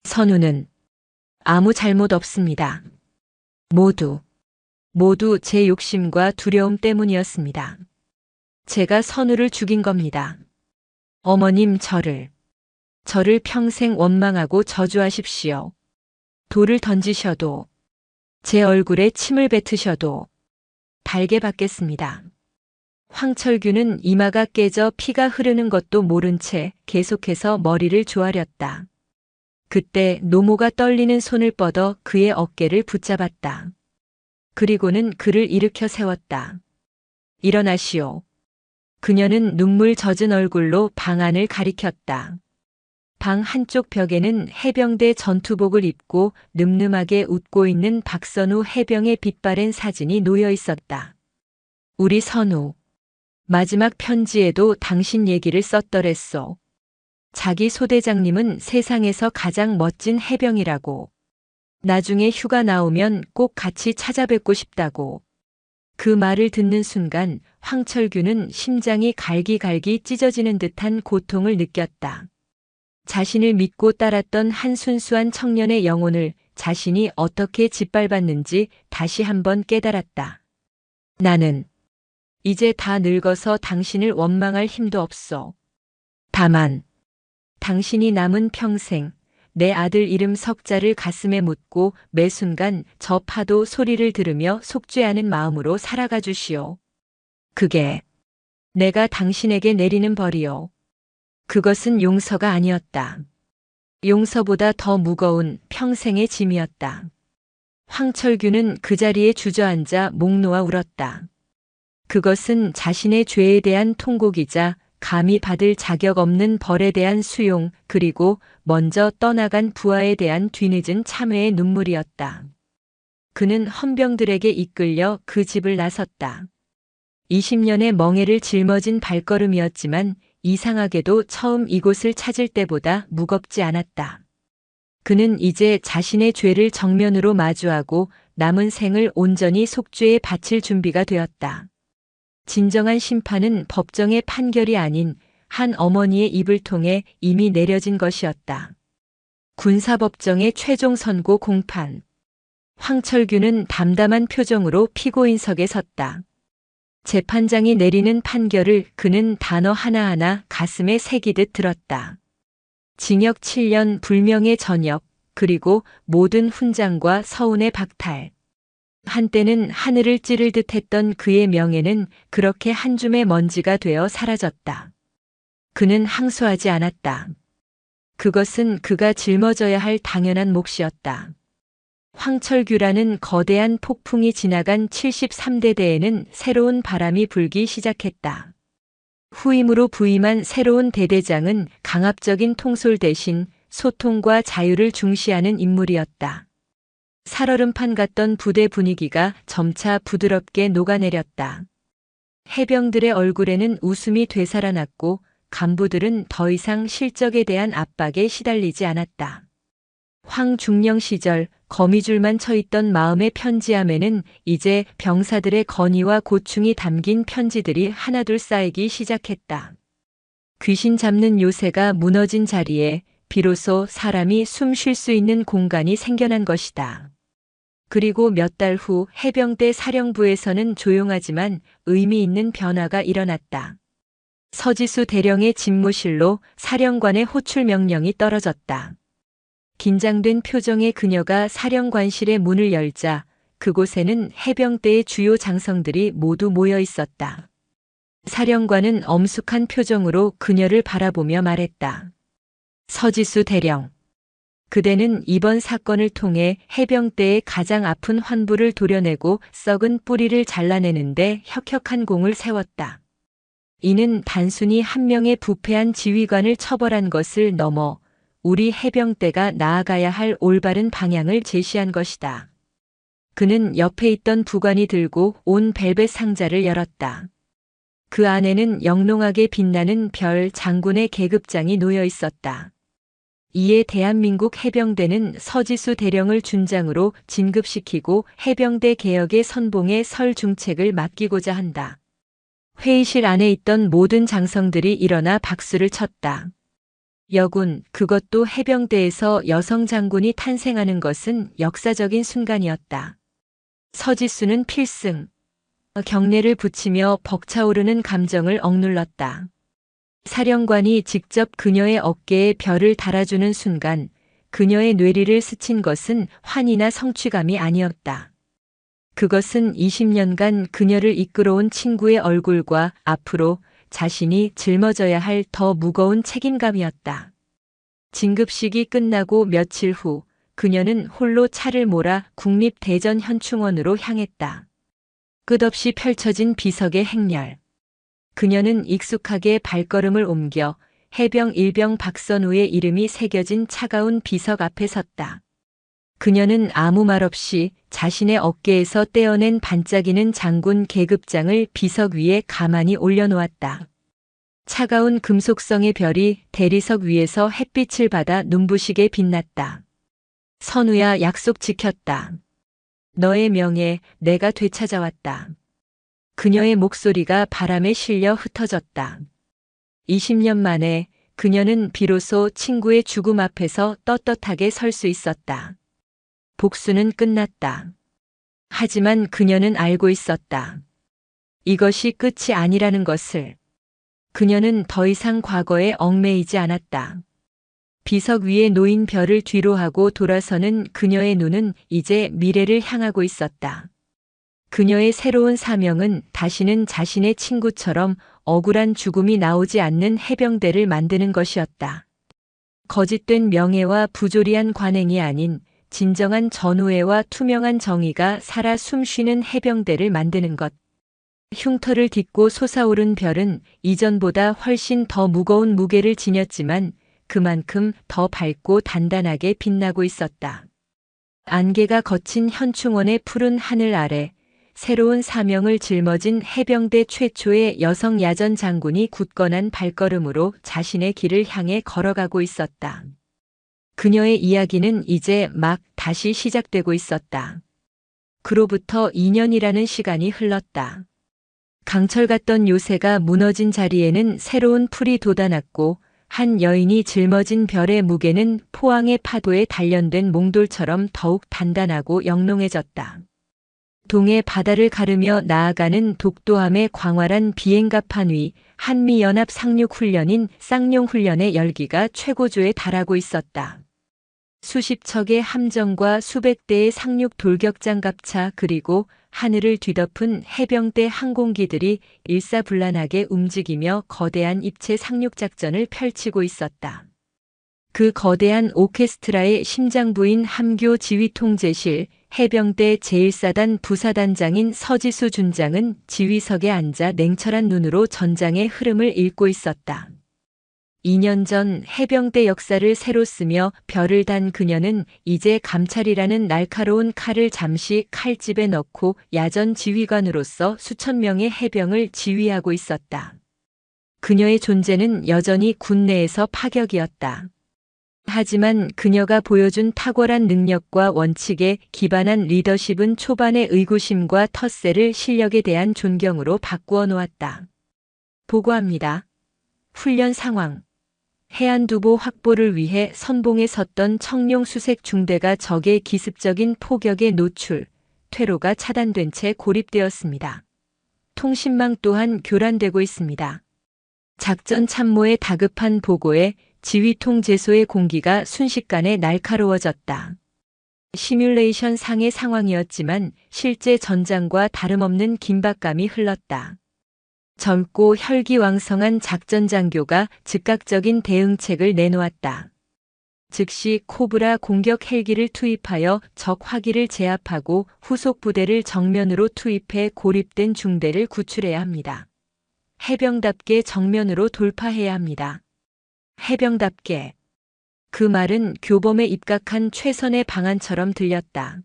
선우는 아무 잘못 없습니다. 모두 제 욕심과 두려움 때문이었습니다. 제가 선우를 죽인 겁니다. 어머님, 저를 평생 원망하고 저주하십시오. 돌을 던지셔도, 제 얼굴에 침을 뱉으셔도 달게 받겠습니다. 황철규는 이마가 깨져 피가 흐르는 것도 모른 채 계속해서 머리를 조아렸다. 그때 노모가 떨리는 손을 뻗어 그의 어깨를 붙잡았다. 그리고는 그를 일으켜 세웠다. 일어나시오. 그녀는 눈물 젖은 얼굴로 방 안을 가리켰다. 방 한쪽 벽에는 해병대 전투복을 입고 늠름하게 웃고 있는 박선우 해병의 빛바랜 사진이 놓여 있었다. 우리 선우. 마지막 편지에도 당신 얘기를 썼더랬소. 자기 소대장님은 세상에서 가장 멋진 해병이라고. 나중에 휴가 나오면 꼭 같이 찾아뵙고 싶다고. 그 말을 듣는 순간 황철규는 심장이 갈기갈기 찢어지는 듯한 고통을 느꼈다. 자신을 믿고 따랐던 한 순수한 청년의 영혼을 자신이 어떻게 짓밟았는지 다시 한번 깨달았다. 나는 이제 다 늙어서 당신을 원망할 힘도 없어. 다만 당신이 남은 평생 내 아들 이름 석자를 가슴에 묻고 매 순간 저 파도 소리를 들으며 속죄하는 마음으로 살아가 주시오. 그게 내가 당신에게 내리는 벌이요. 그것은 용서가 아니었다. 용서보다 더 무거운 평생의 짐이었다. 황철규는 그 자리에 주저앉아 목 놓아 울었다. 그것은 자신의 죄에 대한 통곡이자 감히 받을 자격 없는 벌에 대한 수용, 그리고 먼저 떠나간 부하에 대한 뒤늦은 참회의 눈물이었다. 그는 헌병들에게 이끌려 그 집을 나섰다. 20년의 멍에를 짊어진 발걸음이었지만 이상하게도 처음 이곳을 찾을 때보다 무겁지 않았다. 그는 이제 자신의 죄를 정면으로 마주하고 남은 생을 온전히 속죄에 바칠 준비가 되었다. 진정한 심판은 법정의 판결이 아닌 한 어머니의 입을 통해 이미 내려진 것이었다. 군사법정의 최종 선고 공판. 황철규는 담담한 표정으로 피고인석에 섰다. 재판장이 내리는 판결을 그는 단어 하나하나 가슴에 새기듯 들었다. 징역 7년 불명예 전역, 그리고 모든 훈장과 서운의 박탈. 한때는 하늘을 찌를 듯 했던 그의 명예는 그렇게 한 줌의 먼지가 되어 사라졌다. 그는 항소하지 않았다. 그것은 그가 짊어져야 할 당연한 몫이었다. 황철규라는 거대한 폭풍이 지나간 73대대에는 새로운 바람이 불기 시작했다. 후임으로 부임한 새로운 대대장은 강압적인 통솔 대신 소통과 자유를 중시하는 인물이었다. 살얼음판 같던 부대 분위기가 점차 부드럽게 녹아내렸다. 해병들의 얼굴에는 웃음이 되살아났고 간부들은 더 이상 실적에 대한 압박에 시달리지 않았다. 황중령 시절 거미줄만 쳐있던 마음의 편지함에는 이제 병사들의 건의와 고충이 담긴 편지들이 하나둘 쌓이기 시작했다. 귀신 잡는 요새가 무너진 자리에 비로소 사람이 숨 쉴 수 있는 공간이 생겨난 것이다. 그리고 몇 달 후 해병대 사령부에서는 조용하지만 의미 있는 변화가 일어났다. 서지수 대령의 집무실로 사령관의 호출 명령이 떨어졌다. 긴장된 표정의 그녀가 사령관실의 문을 열자 그곳에는 해병대의 주요 장성들이 모두 모여 있었다. 사령관은 엄숙한 표정으로 그녀를 바라보며 말했다. 서지수 대령. 그대는 이번 사건을 통해 해병대의 가장 아픈 환부를 도려내고 썩은 뿌리를 잘라내는데 혁혁한 공을 세웠다. 이는 단순히 한 명의 부패한 지휘관을 처벌한 것을 넘어 우리 해병대가 나아가야 할 올바른 방향을 제시한 것이다. 그는 옆에 있던 부관이 들고 온 벨벳 상자를 열었다. 그 안에는 영롱하게 빛나는 별 장군의 계급장이 놓여 있었다. 이에 대한민국 해병대는 서지수 대령을 준장으로 진급시키고 해병대 개혁의 선봉에 설 중책을 맡기고자 한다. 회의실 안에 있던 모든 장성들이 일어나 박수를 쳤다. 여군, 그것도 해병대에서 여성 장군이 탄생하는 것은 역사적인 순간이었다. 서지수는 필승. 경례를 붙이며 벅차오르는 감정을 억눌렀다. 사령관이 직접 그녀의 어깨에 별을 달아주는 순간 그녀의 뇌리를 스친 것은 환희나 성취감이 아니었다. 그것은 20년간 그녀를 이끌어온 친구의 얼굴과 앞으로 자신이 짊어져야 할 더 무거운 책임감이었다. 진급식이 끝나고 며칠 후 그녀는 홀로 차를 몰아 국립대전현충원으로 향했다. 끝없이 펼쳐진 비석의 행렬. 그녀는 익숙하게 발걸음을 옮겨 해병 일병 박선우의 이름이 새겨진 차가운 비석 앞에 섰다. 그녀는 아무 말 없이 자신의 어깨에서 떼어낸 반짝이는 장군 계급장을 비석 위에 가만히 올려놓았다. 차가운 금속성의 별이 대리석 위에서 햇빛을 받아 눈부시게 빛났다. 선우야, 약속 지켰다. 너의 명예 내가 되찾아왔다. 그녀의 목소리가 바람에 실려 흩어졌다. 20년 만에 그녀는 비로소 친구의 죽음 앞에서 떳떳하게 설 수 있었다. 복수는 끝났다. 하지만 그녀는 알고 있었다. 이것이 끝이 아니라는 것을. 그녀는 더 이상 과거에 얽매이지 않았다. 비석 위에 놓인 별을 뒤로 하고 돌아서는 그녀의 눈은 이제 미래를 향하고 있었다. 그녀의 새로운 사명은 다시는 자신의 친구처럼 억울한 죽음이 나오지 않는 해병대를 만드는 것이었다. 거짓된 명예와 부조리한 관행이 아닌 진정한 전우애와 투명한 정의가 살아 숨쉬는 해병대를 만드는 것. 흉터를 딛고 솟아오른 별은 이전보다 훨씬 더 무거운 무게를 지녔지만 그만큼 더 밝고 단단하게 빛나고 있었다. 안개가 걷힌 현충원의 푸른 하늘 아래 새로운 사명을 짊어진 해병대 최초의 여성 야전 장군이 굳건한 발걸음으로 자신의 길을 향해 걸어가고 있었다. 그녀의 이야기는 이제 막 다시 시작되고 있었다. 그로부터 2년이라는 시간이 흘렀다. 강철 같던 요새가 무너진 자리에는 새로운 풀이 돋아났고 한 여인이 짊어진 별의 무게는 포항의 파도에 단련된 몽돌처럼 더욱 단단하고 영롱해졌다. 동해 바다를 가르며 나아가는 독도함의 광활한 비행갑판 위 한미연합 상륙훈련인 쌍용훈련의 열기가 최고조에 달하고 있었다. 수십 척의 함정과 수백 대의 상륙 돌격장갑차 그리고 하늘을 뒤덮은 해병대 항공기들이 일사불란하게 움직이며 거대한 입체 상륙작전을 펼치고 있었다. 그 거대한 오케스트라의 심장부인 함교 지휘통제실 해병대 제1사단 부사단장인 서지수 준장은 지휘석에 앉아 냉철한 눈으로 전장의 흐름을 읽고 있었다. 2년 전 해병대 역사를 새로 쓰며 별을 단 그녀는 이제 감찰이라는 날카로운 칼을 잠시 칼집에 넣고 야전 지휘관으로서 수천 명의 해병을 지휘하고 있었다. 그녀의 존재는 여전히 군내에서 파격이었다. 하지만 그녀가 보여준 탁월한 능력과 원칙에 기반한 리더십은 초반의 의구심과 텃세를 실력에 대한 존경으로 바꾸어 놓았다. 보고합니다. 훈련 상황. 해안두보 확보를 위해 선봉에 섰던 청룡 수색 중대가 적의 기습적인 포격에 노출, 퇴로가 차단된 채 고립되었습니다. 통신망 또한 교란되고 있습니다. 작전 참모의 다급한 보고에 지휘통 제소의 공기가 순식간에 날카로워졌다. 시뮬레이션 상의 상황이었지만 실제 전장과 다름없는 긴박감이 흘렀다. 젊고 혈기왕성한 작전 장교가 즉각적인 대응책을 내놓았다. 즉시 코브라 공격 헬기를 투입하여 적 화기를 제압하고 후속 부대를 정면으로 투입해 고립된 중대를 구출해야 합니다. 해병답게 정면으로 돌파해야 합니다. 해병답게. 그 말은 교범에 입각한 최선의 방안처럼 들렸다.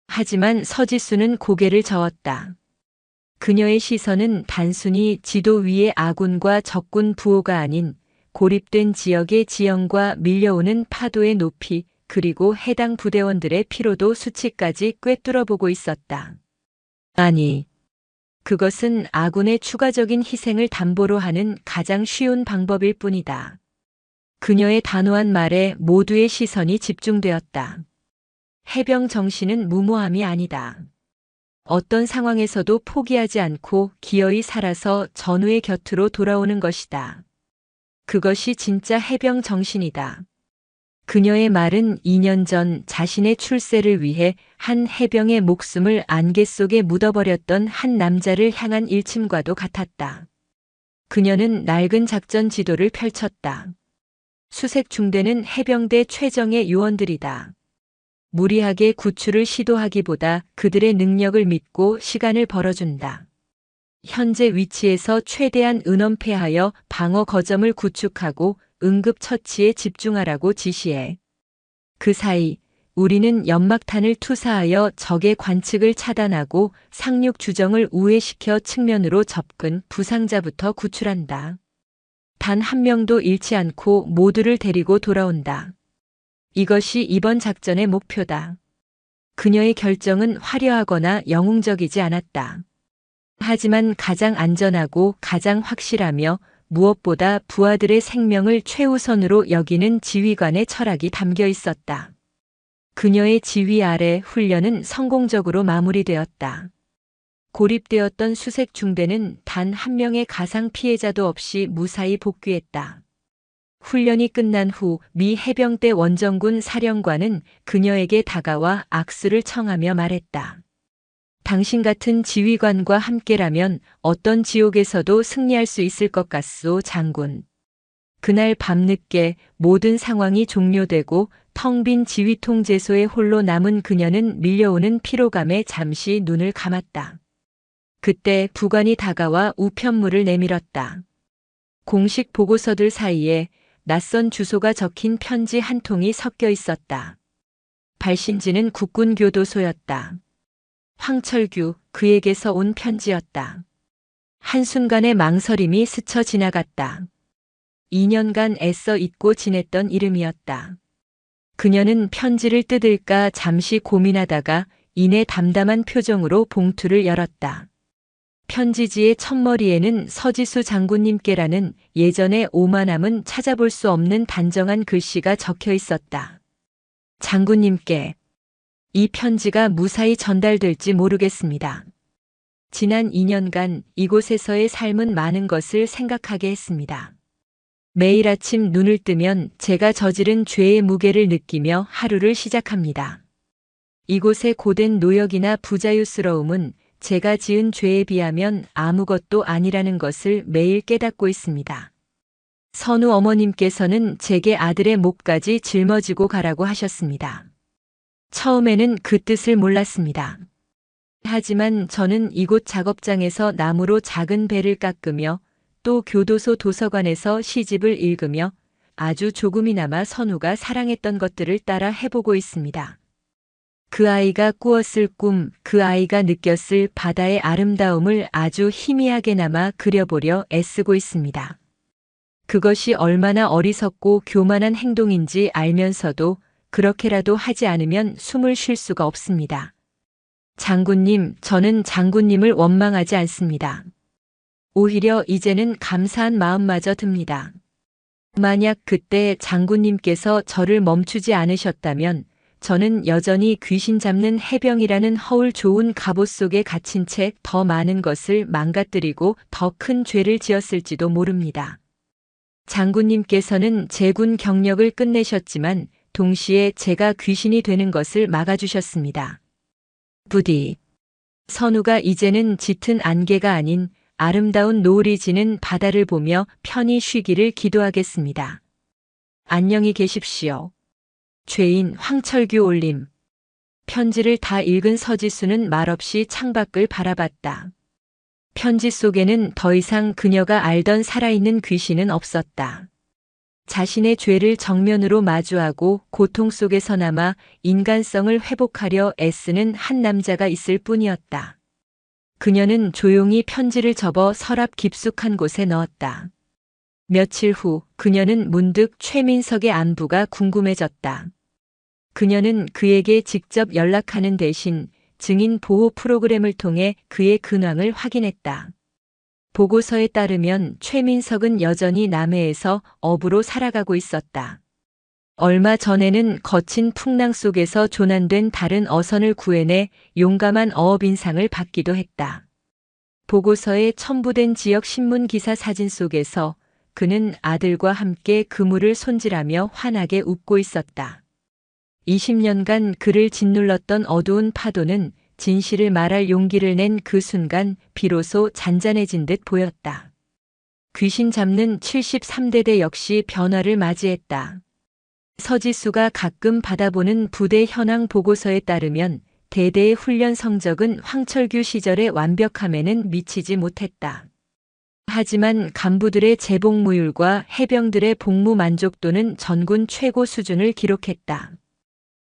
하지만 서지수는 고개를 저었다. 그녀의 시선은 단순히 지도 위의 아군과 적군 부호가 아닌 고립된 지역의 지형과 밀려오는 파도의 높이 그리고 해당 부대원들의 피로도 수치까지 꿰뚫어보고 있었다. 아니, 그것은 아군의 추가적인 희생을 담보로 하는 가장 쉬운 방법일 뿐이다. 그녀의 단호한 말에 모두의 시선이 집중되었다. 해병 정신은 무모함이 아니다. 어떤 상황에서도 포기하지 않고 기어이 살아서 전우의 곁으로 돌아오는 것이다. 그것이 진짜 해병 정신이다. 그녀의 말은 2년 전 자신의 출세를 위해 한 해병의 목숨을 안개 속에 묻어버렸던 한 남자를 향한 일침과도 같았다. 그녀는 낡은 작전 지도를 펼쳤다. 수색 중대는 해병대 최정예 요원들이다. 무리하게 구출을 시도하기보다 그들의 능력을 믿고 시간을 벌어준다. 현재 위치에서 최대한 은엄폐하여 방어 거점을 구축하고 응급처치에 집중하라고 지시해. 그 사이 우리는 연막탄을 투사하여 적의 관측을 차단하고 상륙 주정을 우회시켜 측면으로 접근, 부상자부터 구출한다. 단 한 명도 잃지 않고 모두를 데리고 돌아온다. 이것이 이번 작전의 목표다. 그녀의 결정은 화려하거나 영웅적이지 않았다. 하지만 가장 안전하고 가장 확실하며 무엇보다 부하들의 생명을 최우선으로 여기는 지휘관의 철학이 담겨 있었다. 그녀의 지휘 아래 훈련은 성공적으로 마무리되었다. 고립되었던 수색 중대는 단 한 명의 가상 피해자도 없이 무사히 복귀했다. 훈련이 끝난 후 미 해병대 원정군 사령관은 그녀에게 다가와 악수를 청하며 말했다. 당신 같은 지휘관과 함께라면 어떤 지옥에서도 승리할 수 있을 것 같소, 장군. 그날 밤늦게 모든 상황이 종료되고 텅 빈 지휘통제소에 홀로 남은 그녀는 밀려오는 피로감에 잠시 눈을 감았다. 그때 부관이 다가와 우편물을 내밀었다. 공식 보고서들 사이에 낯선 주소가 적힌 편지 한 통이 섞여 있었다. 발신지는 국군교도소였다. 황철규, 그에게서 온 편지였다. 한순간의 망설임이 스쳐 지나갔다. 2년간 애써 잊고 지냈던 이름이었다. 그녀는 편지를 뜯을까 잠시 고민하다가 이내 담담한 표정으로 봉투를 열었다. 편지지의 첫머리에는 서지수 장군님께라는 예전의 오만함은 찾아볼 수 없는 단정한 글씨가 적혀 있었다. 장군님께 이 편지가 무사히 전달될지 모르겠습니다. 지난 2년간 이곳에서의 삶은 많은 것을 생각하게 했습니다. 매일 아침 눈을 뜨면 제가 저지른 죄의 무게를 느끼며 하루를 시작합니다. 이곳의 고된 노역이나 부자유스러움은 제가 지은 죄에 비하면 아무것도 아니라는 것을 매일 깨닫고 있습니다. 선우 어머님께서는 제게 아들의 목까지 짊어지고 가라고 하셨습니다. 처음에는 그 뜻을 몰랐습니다. 하지만 저는 이곳 작업장에서 나무로 작은 배를 깎으며 또 교도소 도서관에서 시집을 읽으며 아주 조금이나마 선우가 사랑했던 것들을 따라 해보고 있습니다. 그 아이가 꾸었을 꿈, 그 아이가 느꼈을 바다의 아름다움을 아주 희미하게나마 그려보려 애쓰고 있습니다. 그것이 얼마나 어리석고 교만한 행동인지 알면서도 그렇게라도 하지 않으면 숨을 쉴 수가 없습니다. 장군님, 저는 장군님을 원망하지 않습니다. 오히려 이제는 감사한 마음마저 듭니다. 만약 그때 장군님께서 저를 멈추지 않으셨다면 저는 여전히 귀신 잡는 해병이라는 허울 좋은 갑옷 속에 갇힌 채 더 많은 것을 망가뜨리고 더 큰 죄를 지었을지도 모릅니다. 장군님께서는 제 군 경력을 끝내셨지만 동시에 제가 귀신이 되는 것을 막아주셨습니다. 부디 선우가 이제는 짙은 안개가 아닌 아름다운 노을이 지는 바다를 보며 편히 쉬기를 기도하겠습니다. 안녕히 계십시오. 죄인 황철규 올림. 편지를 다 읽은 서지수는 말없이 창밖을 바라봤다. 편지 속에는 더 이상 그녀가 알던 살아있는 귀신은 없었다. 자신의 죄를 정면으로 마주하고 고통 속에서나마 인간성을 회복하려 애쓰는 한 남자가 있을 뿐이었다. 그녀는 조용히 편지를 접어 서랍 깊숙한 곳에 넣었다. 며칠 후 그녀는 문득 최민석의 안부가 궁금해졌다. 그녀는 그에게 직접 연락하는 대신 증인 보호 프로그램을 통해 그의 근황을 확인했다. 보고서에 따르면 최민석은 여전히 남해에서 어부로 살아가고 있었다. 얼마 전에는 거친 풍랑 속에서 조난된 다른 어선을 구해내 용감한 어업인상을 받기도 했다. 보고서에 첨부된 지역 신문 기사 사진 속에서 그는 아들과 함께 그물을 손질하며 환하게 웃고 있었다. 20년간 그를 짓눌렀던 어두운 파도는 진실을 말할 용기를 낸 그 순간 비로소 잔잔해진 듯 보였다. 귀신 잡는 73대대 역시 변화를 맞이했다. 서지수가 가끔 받아보는 부대 현황 보고서에 따르면 대대의 훈련 성적은 황철규 시절의 완벽함에는 미치지 못했다. 하지만 간부들의 재복무율과 해병들의 복무 만족도는 전군 최고 수준을 기록했다.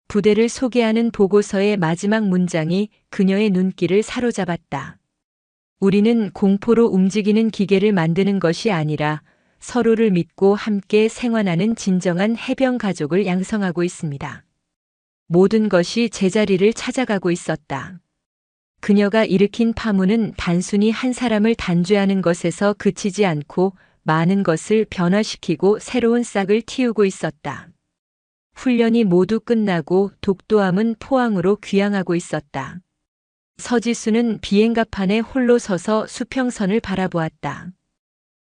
부대를 소개하는 보고서의 마지막 문장이 그녀의 눈길을 사로잡았다. 우리는 공포로 움직이는 기계를 만드는 것이 아니라 서로를 믿고 함께 생활하는 진정한 해병 가족을 양성하고 있습니다. 모든 것이 제자리를 찾아가고 있었다. 그녀가 일으킨 파문은 단순히 한 사람을 단죄하는 것에서 그치지 않고 많은 것을 변화시키고 새로운 싹을 틔우고 있었다. 훈련이 모두 끝나고 독도함은 포항으로 귀향하고 있었다. 서지수는 비행갑판에 홀로 서서 수평선을 바라보았다.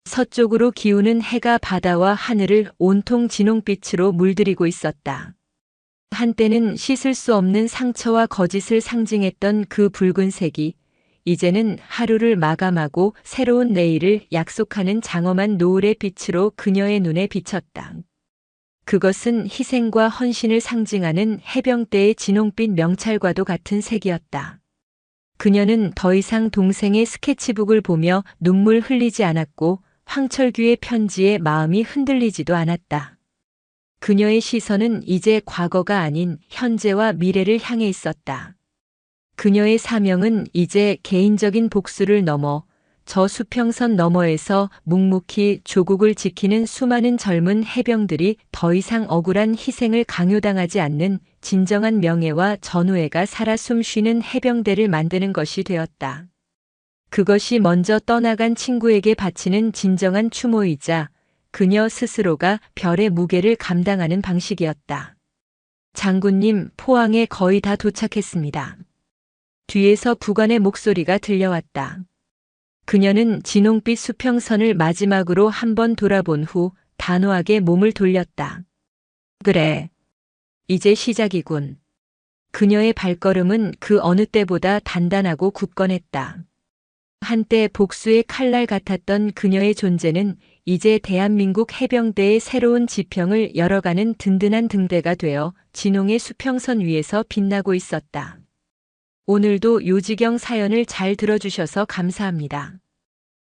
서쪽으로 기우는 해가 바다와 하늘을 온통 진홍빛으로 물들이고 있었다. 한때는 씻을 수 없는 상처와 거짓을 상징했던 그 붉은색이 이제는 하루를 마감하고 새로운 내일을 약속하는 장엄한 노을의 빛으로 그녀의 눈에 비쳤다. 그것은 희생과 헌신을 상징하는 해병대의 진홍빛 명찰과도 같은 색이었다. 그녀는 더 이상 동생의 스케치북을 보며 눈물 흘리지 않았고 황철규의 편지에 마음이 흔들리지도 않았다. 그녀의 시선은 이제 과거가 아닌 현재와 미래를 향해 있었다. 그녀의 사명은 이제 개인적인 복수를 넘어 저 수평선 너머에서 묵묵히 조국을 지키는 수많은 젊은 해병들이 더 이상 억울한 희생을 강요당하지 않는 진정한 명예와 전우애가 살아 숨쉬는 해병대를 만드는 것이 되었다. 그것이 먼저 떠나간 친구에게 바치는 진정한 추모이자 그녀 스스로가 별의 무게를 감당하는 방식이었다. 장군님, 포항에 거의 다 도착했습니다. 뒤에서 부관의 목소리가 들려왔다. 그녀는 진홍빛 수평선을 마지막으로 한번 돌아본 후 단호하게 몸을 돌렸다. 그래. 이제 시작이군. 그녀의 발걸음은 그 어느 때보다 단단하고 굳건했다. 한때 복수의 칼날 같았던 그녀의 존재는 이제 대한민국 해병대의 새로운 지평을 열어가는 든든한 등대가 되어 진홍의 수평선 위에서 빛나고 있었다. 오늘도 요지경 사연을 잘 들어주셔서 감사합니다.